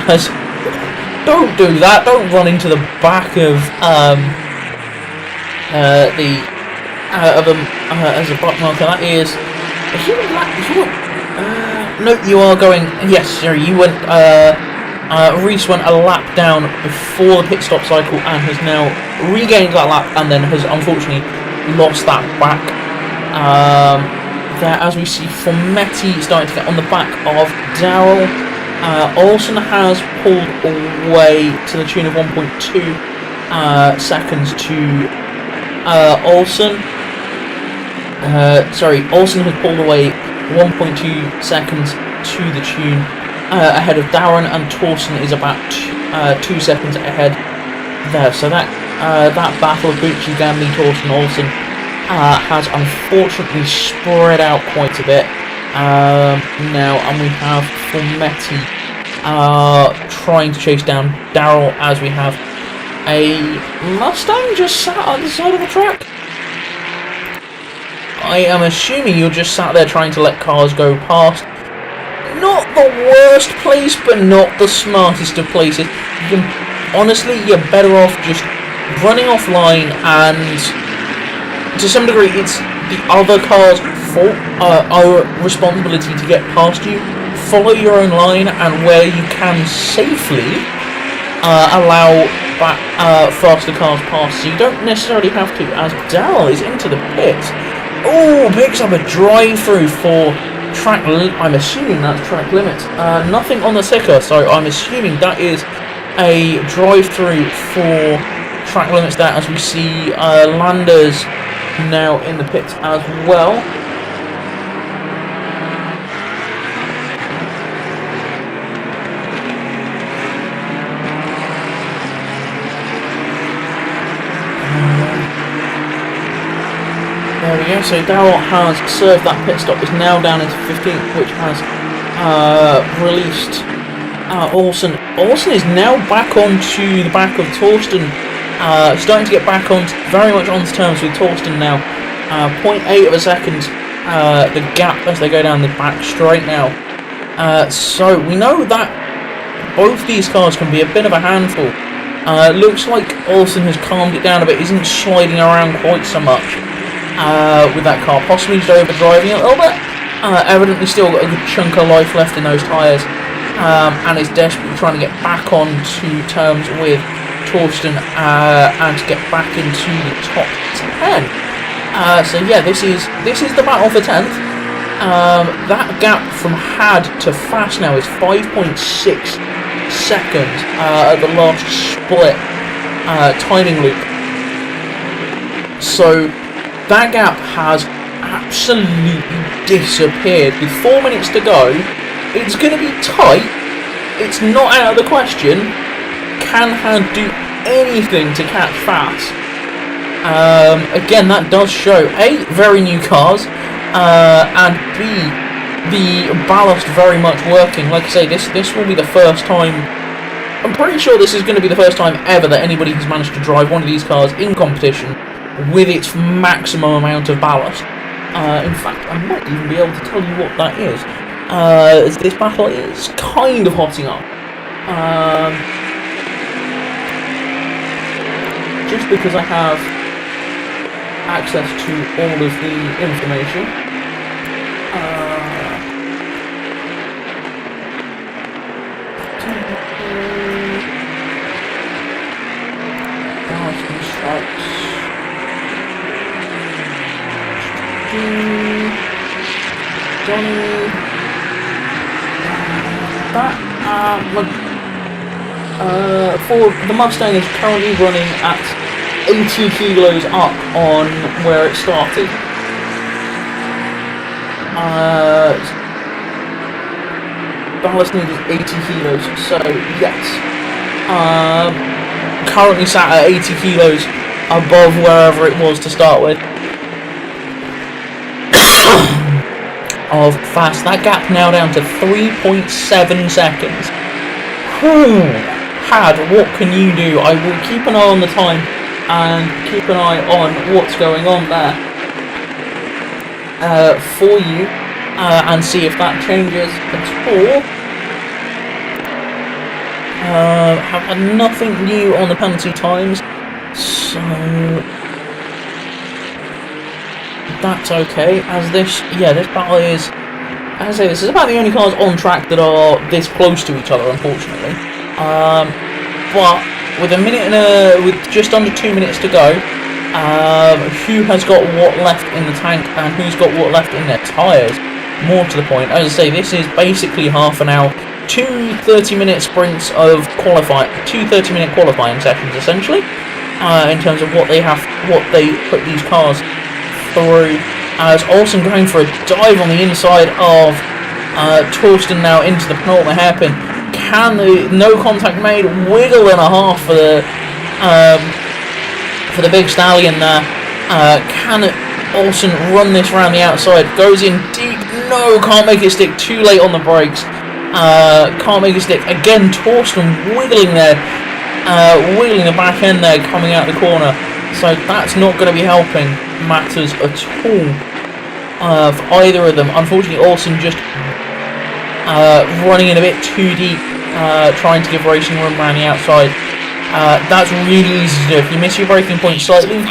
As don't do that, don't run into the back of as a butt marker. That is, no, you are going. Yes, sorry, you went. Reese went a lap down before the pit stop cycle and has now regained that lap and then has unfortunately lost that back. There, as we see, Formetti starting to get on the back of Darrell. Olsen has pulled away to the tune of 1.2 seconds to Olsen. Olsen has pulled away 1.2 seconds to the tune ahead of Darren, and Torsten is about 2 seconds ahead there. So that battle of Bucci, Ganley, Torsten, Olsen has unfortunately spread out quite a bit now, and we have Formetti trying to chase down Darrell as we have a Mustang just sat on the side of the track. I am assuming you're just sat there trying to let cars go past. Not the worst place, but not the smartest of places. Honestly, you're better off just running offline, and to some degree it's the other car's fault, our responsibility to get past you. Follow your own line, and where you can safely allow faster cars past, so you don't necessarily have to, as Darrell is into the pit. Oh, picks up a drive-through for track. I'm assuming that's track limits. Nothing on the ticker, so I'm assuming that is a drive-through for track limits there, as we see Landers now in the pits as well. There we go, so Darrell has served that pit stop, is now down into 15th, which has released Olsen. Olsen is now back onto the back of Torsten, starting to get back on, very much on terms with Torsten now. 0.8 of a second, the gap as they go down the back straight now. So we know that both these cars can be a bit of a handful. Looks like Olsen has calmed it down a bit, isn't sliding around quite so much. With that car, possibly just overdriving a little bit. Evidently still got a good chunk of life left in those tyres, and is desperately trying to get back onto terms with Torsten and to get back into the top 10. So yeah, this is the battle for 10th. That gap from Had to Fast now is 5.6 seconds at the last split timing loop. So that gap has absolutely disappeared. With 4 minutes to go, it's going to be tight. It's not out of the question. Can Had do anything to catch Fast? Again, that does show A, very new cars, and B, the ballast very much working. Like I say, this will be the first time. I'm pretty sure this is going to be the first time ever that anybody has managed to drive one of these cars in competition with its maximum amount of ballast. In fact, I might even be able to tell you what that is, as this battle is kind of hotting up. Just because I have access to all of the information. Johnny. For the Mustang is currently running at 80 kilos up on where it started. Ballast need is 80 kilos, so yes. Currently sat at 80 kilos above wherever it was to start with. Of fast. That gap now down to 3.7 seconds. Had, what can you do? I will keep an eye on the time and keep an eye on what's going on there for you and see if that changes at all. Have had nothing new on the penalty times, so that's okay. As this battle is, as I say, this is about the only cars on track that are this close to each other, unfortunately. But with with just under 2 minutes to go, who has got what left in the tank and who's got what left in their tyres? More to the point, as I say, this is basically half an hour, two 30-minute sprints of qualifying, 30-minute qualifying sessions essentially, in terms of what they put these cars through. As Olsen going for a dive on the inside of Torsten now into the penultimate hairpin. No contact made, wiggle and a half for the big stallion there. Can Olsen run this around the outside? Goes in deep, no, can't make it stick, too late on the brakes. Can't make it stick. Again, Torsten wiggling there, wiggling the back end there, coming out the corner. So that's not going to be helping matters at all for either of them. Unfortunately, Olsen just running in a bit too deep, trying to give racing room around the outside. That's really easy to do. If you miss your braking point slightly,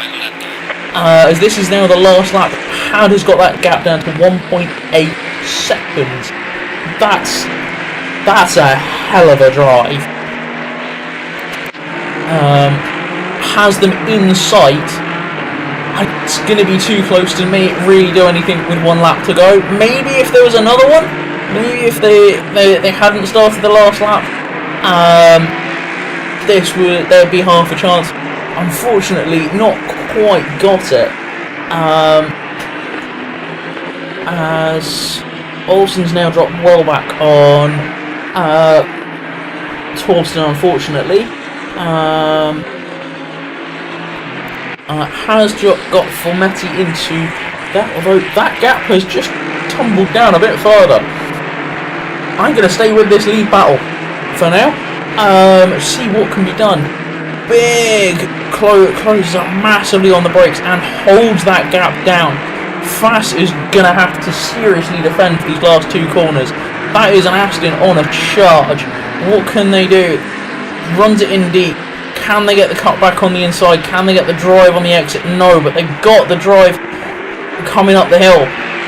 as this is now the last lap, Had has got that gap down to 1.8 seconds. That's a hell of a drive. Has them in sight. It's going to be too close to me really do anything with 1 lap to go. Maybe if there was another one, maybe if they hadn't started the last lap, there'd be half a chance. Unfortunately, not quite got it. As Olsen's now dropped well back on Torsten, unfortunately. Has got Formetti into that, although that gap has just tumbled down a bit further. I'm going to stay with this lead battle for now. See what can be done. Big closes up massively on the brakes and holds that gap down. Fass is going to have to seriously defend for these last 2 corners. That is an Aston on a charge. What can they do? Runs it in deep. Can they get the cut back on the inside? Can they get the drive on the exit? No, but they've got the drive coming up the hill.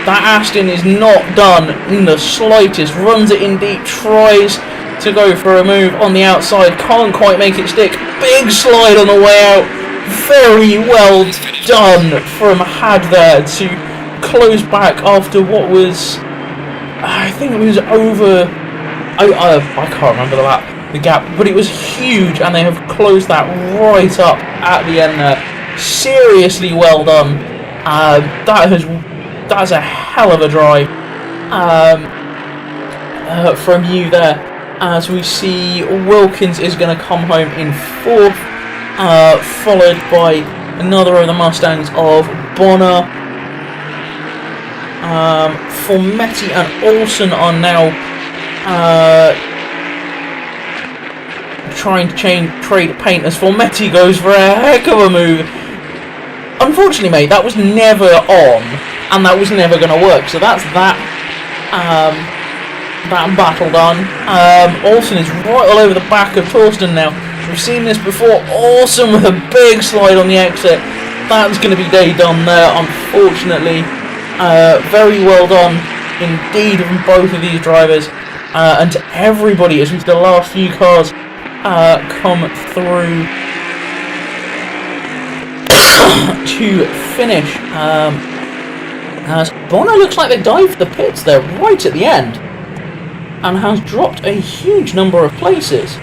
That Aston is not done in the slightest. Runs it in deep, tries to go for a move on the outside, can't quite make it stick. Big slide on the way out. Very well done from Had there to close back after what was, I think it was over, I can't remember the gap, but it was huge, and they have closed that right up at the end there. Seriously well done. That's a hell of a drive from you there. As we see, Wilkins is going to come home in 4th, followed by another of the Mustangs of Bonner. Formetti and Olsen are now trying to trade paint as Formetti goes for a heck of a move. Unfortunately, mate, that was never on, and that was never going to work, so that's that battle done. Olsen is right all over the back of Torsten now. We've seen this before. Olsen with a big slide on the exit. That's going to be day done there, unfortunately. Very well done indeed from both of these drivers, and to everybody as the last few cars come through to finish. As Bono looks like they dived for the pits there right at the end, and has dropped a huge number of places.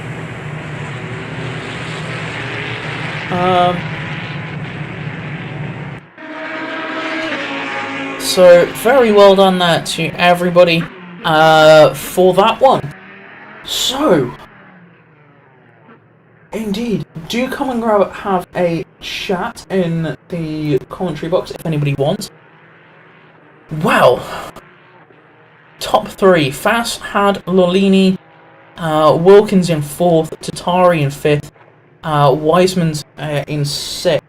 So very well done there to everybody for that one. So, indeed, do come and have a chat in the commentary box if anybody wants. Well, top three. Fass had Lolini, Wilkins in 4th, Tatari in 5th, Wiseman's in 6th,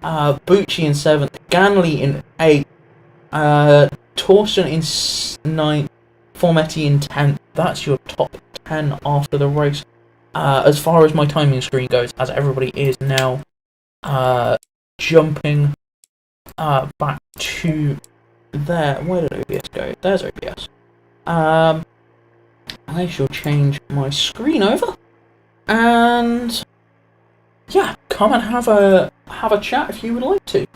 Bucci in 7th, Ganley in 8th, Torsten in 9th, Formetti in 10th. That's your top 10 after the race. As far as my timing screen goes, as everybody is now jumping back to there. Where did OBS go? There's OBS. I shall change my screen over, and yeah, come and have a chat if you would like to.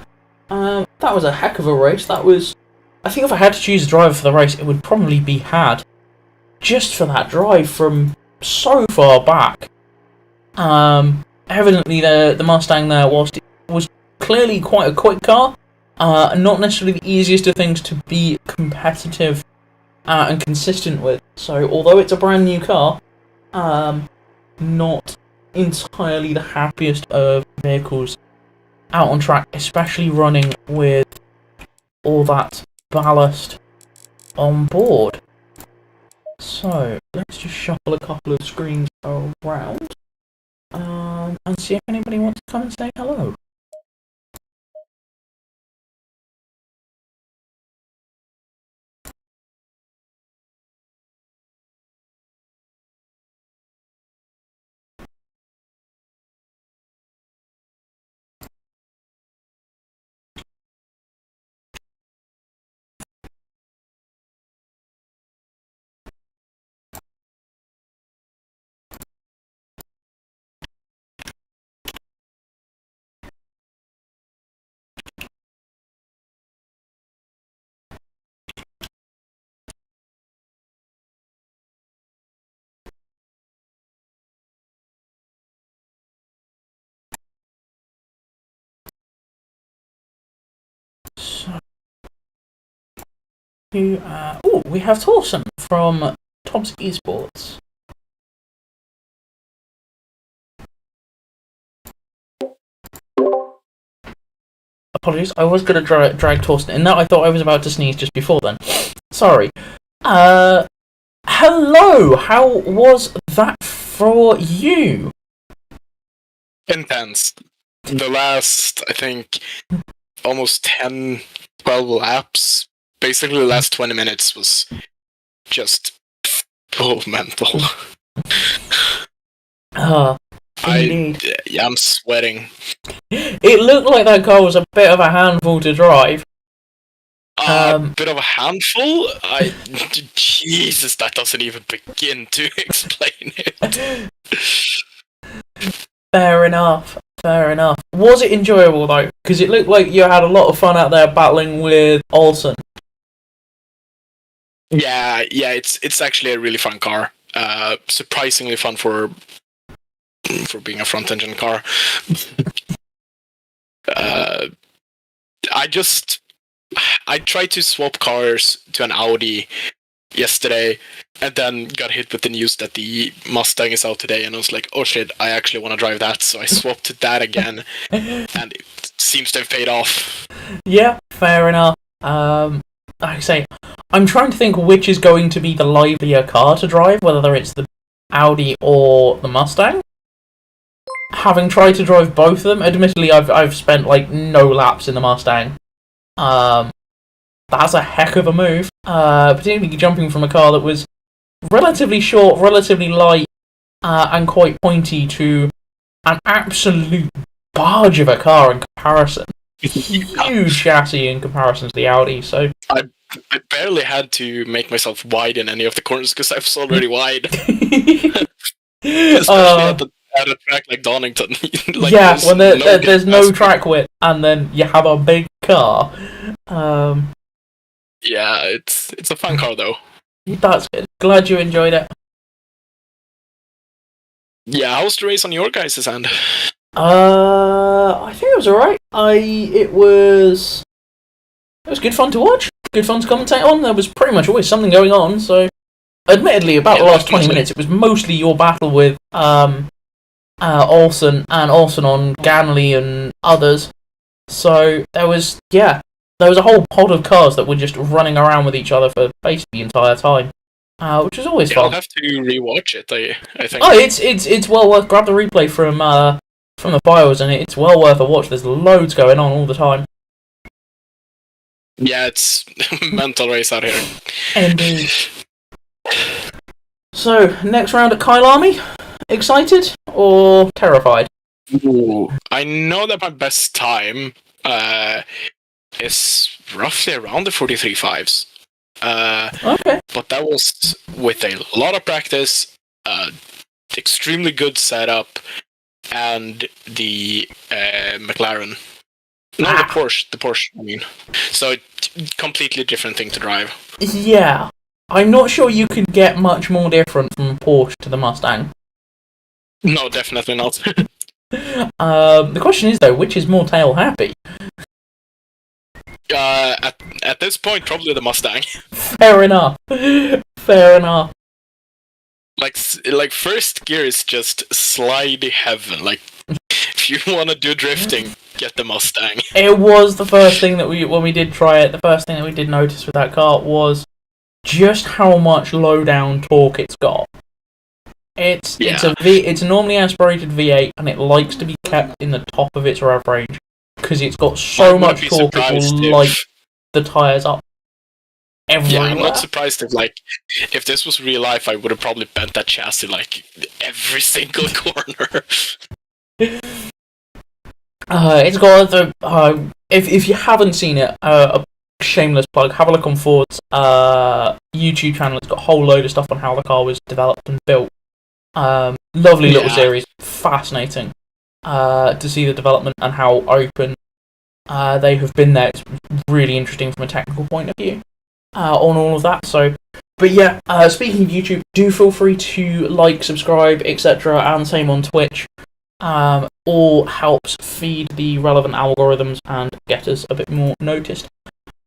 That was a heck of a race. That was, I think if I had to choose a driver for the race, it would probably be Had, just for that drive from so far back. Evidently the Mustang there was clearly quite a quick car, not necessarily the easiest of things to be competitive and consistent with. So although it's a brand new car, not entirely the happiest of vehicles out on track, especially running with all that ballast on board. So let's just shuffle a couple of screens around and see if anybody wants to come and say hello. So, we have Torsen from Tom's Esports. Apologies, I was going to drag Torsten in. That I thought I was about to sneeze just before then. Sorry. Hello! How was that for you? Intense. The last, I think, almost 10, 12 laps, basically the last 20 minutes was just full mental. Indeed. I'm sweating. It looked like that car was a bit of a handful to drive. A bit of a handful? Jesus, that doesn't even begin to explain it. Fair enough. Was it enjoyable though? Because it looked like you had a lot of fun out there battling with Olsen. Yeah, it's actually a really fun car. Surprisingly fun for being a front engine car. I tried to swap cars to an Audi yesterday, and then got hit with the news that the Mustang is out today, and I was like, oh shit, I actually want to drive that, so I swapped to that again, and it seems to have paid off. Yeah, fair enough. Like I say, I'm trying to think which is going to be the livelier car to drive, whether it's the Audi or the Mustang. Having tried to drive both of them, admittedly I've spent like no laps in the Mustang. That's a heck of a move, particularly jumping from a car that was relatively short, relatively light, and quite pointy to an absolute barge of a car in comparison. Huge chassis in comparison to the Audi, so... I barely had to make myself wide in any of the corners because I was already wide. Especially at a track like Donington. Like, yeah, when there's no gas. track width, and then you have a big car. Yeah, it's a fun car though. That's good. Glad you enjoyed it. Yeah, how's the race on your guys' end? I think it was alright. It was good fun to watch. Good fun to commentate on. There was pretty much always something going on. So, admittedly, about the last 20 minutes, it was mostly your battle with Olsen and Olsen on Ganley and others. So there was a whole pod of cars that were just running around with each other for basically the entire time, which was always fun. I'll have to rewatch it. I think. Oh, it's well worth. Grab the replay from the files, and it's well worth a watch. There's loads going on all the time. Yeah, it's mental race out here. Indeed. So next round at Kailami. Excited or terrified? Ooh. I know that my best time is roughly around the 43.5s. Okay. But that was with a lot of practice, extremely good setup, and the McLaren. No, the Porsche, I mean. So, completely different thing to drive. Yeah. I'm not sure you could get much more different from Porsche to the Mustang. No, definitely not. The question is, though, which is more tail happy? At this point, probably the Mustang. Fair enough. Fair enough. Like first gear is just slide heaven. Like, if you want to do drifting, get the Mustang. It was the first thing that when we did try it, the first thing that we did notice with that car was just how much low down torque it's got. It's a normally aspirated V8, and it likes to be kept in the top of its rev range because it's got so much torque it will light the tires up everywhere. Yeah, I'm not surprised if this was real life, I would have probably bent that chassis like every single corner. It's got the if you haven't seen it, a shameless plug. Have a look on Ford's YouTube channel. It's got a whole load of stuff on how the car was developed and built. Lovely little series, fascinating to see the development and how open they have been there. It's really interesting from a technical point of view on all of that. So, but yeah, speaking of YouTube, do feel free to like, subscribe, etc., and same on Twitch. All helps feed the relevant algorithms and get us a bit more noticed,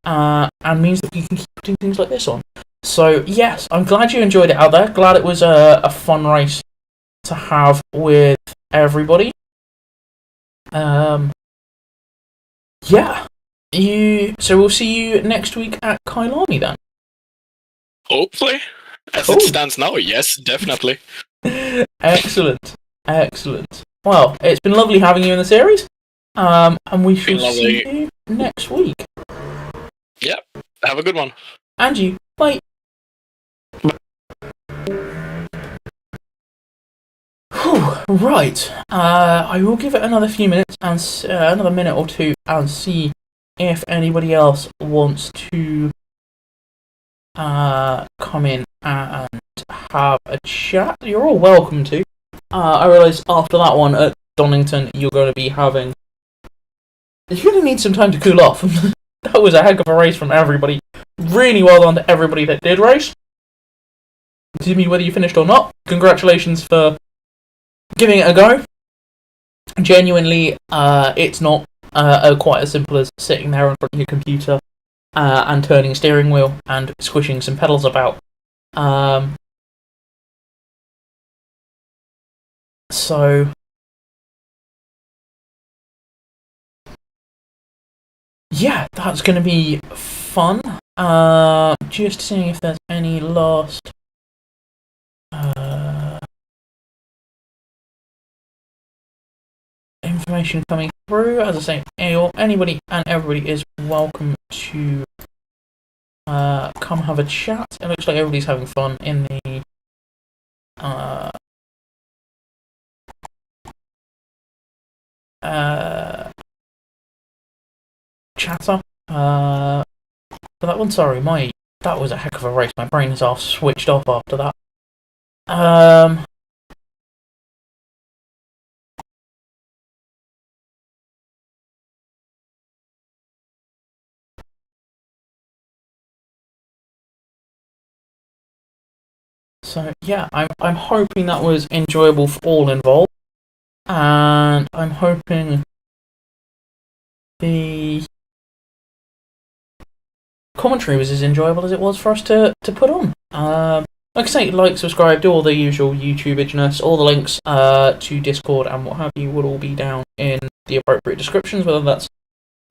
and means that we can keep putting things like this on. So yes, I'm glad you enjoyed it out there. Glad it was a fun race to have with everybody. Yeah. So we'll see you next week at Kailami then. Hopefully. As Cool. it stands now, yes, definitely. Excellent. Well, it's been lovely having you in the series. And we shall see you next week. Yep. Have a good one. And you. Bye. Right. I will give it another few minutes and another minute or two and see if anybody else wants to come in and have a chat. You're all welcome to. I realise after that one at Donington, you're going to be having. You're going to need some time to cool off. That was a heck of a race from everybody. Really well done to everybody that did race. To me, whether you finished or not, congratulations for giving it a go. Genuinely, it's not quite as simple as sitting there in front of your computer and turning a steering wheel and squishing some pedals about. So, yeah, that's going to be fun. Just seeing if there's any last information coming through. As I say, anybody and everybody is welcome to come have a chat. It looks like everybody's having fun in the chatter. For that one, sorry, that was a heck of a race. My brain is half switched off after that. So yeah, I'm hoping that was enjoyable for all involved, and I'm hoping the commentary was as enjoyable as it was for us to put on. Like I say, like, subscribe, do all the usual YouTube-igeness. All the links to Discord and what have you will all be down in the appropriate descriptions, whether that's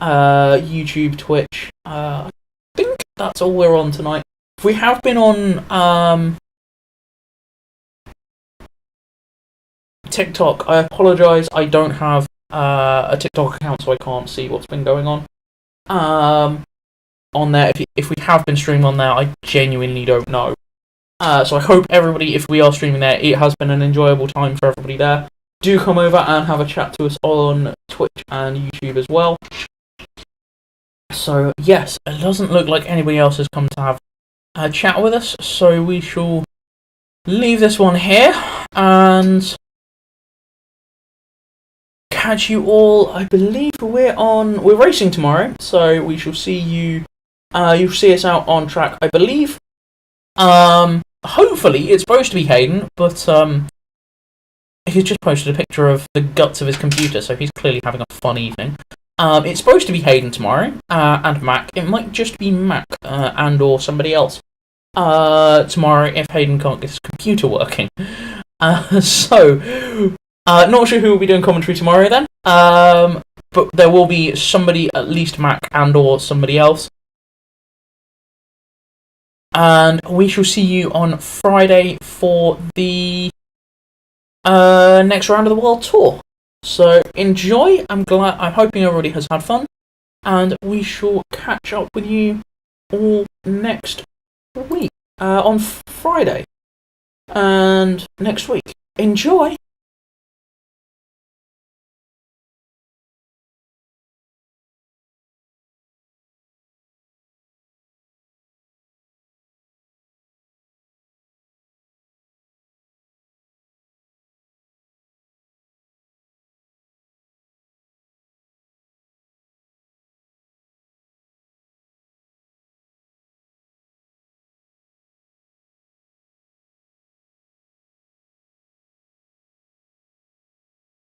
YouTube, Twitch. I think that's all we're on tonight. If we have been on TikTok, I apologise. I don't have a TikTok account, so I can't see what's been going on there. If we have been streaming on there, I genuinely don't know. So I hope everybody, if we are streaming there, it has been an enjoyable time for everybody there. Do come over and have a chat to us on Twitch and YouTube as well. So yes, it doesn't look like anybody else has come to have a chat with us, so we shall leave this one here and catch you all. I believe we're racing tomorrow, so we shall see you. You'll see us out on track, I believe. Hopefully it's supposed to be Hayden, but he's just posted a picture of the guts of his computer, so he's clearly having a fun evening. It's supposed to be Hayden tomorrow, and Mac. It might just be Mac, and or somebody else tomorrow if Hayden can't get his computer working. So not sure who will be doing commentary tomorrow then. But there will be somebody, at least Mac and or somebody else. And we shall see you on Friday for the next round of the World Tour. So enjoy. I'm hoping everybody has had fun, and we shall catch up with you all next week on Friday and next week. Enjoy.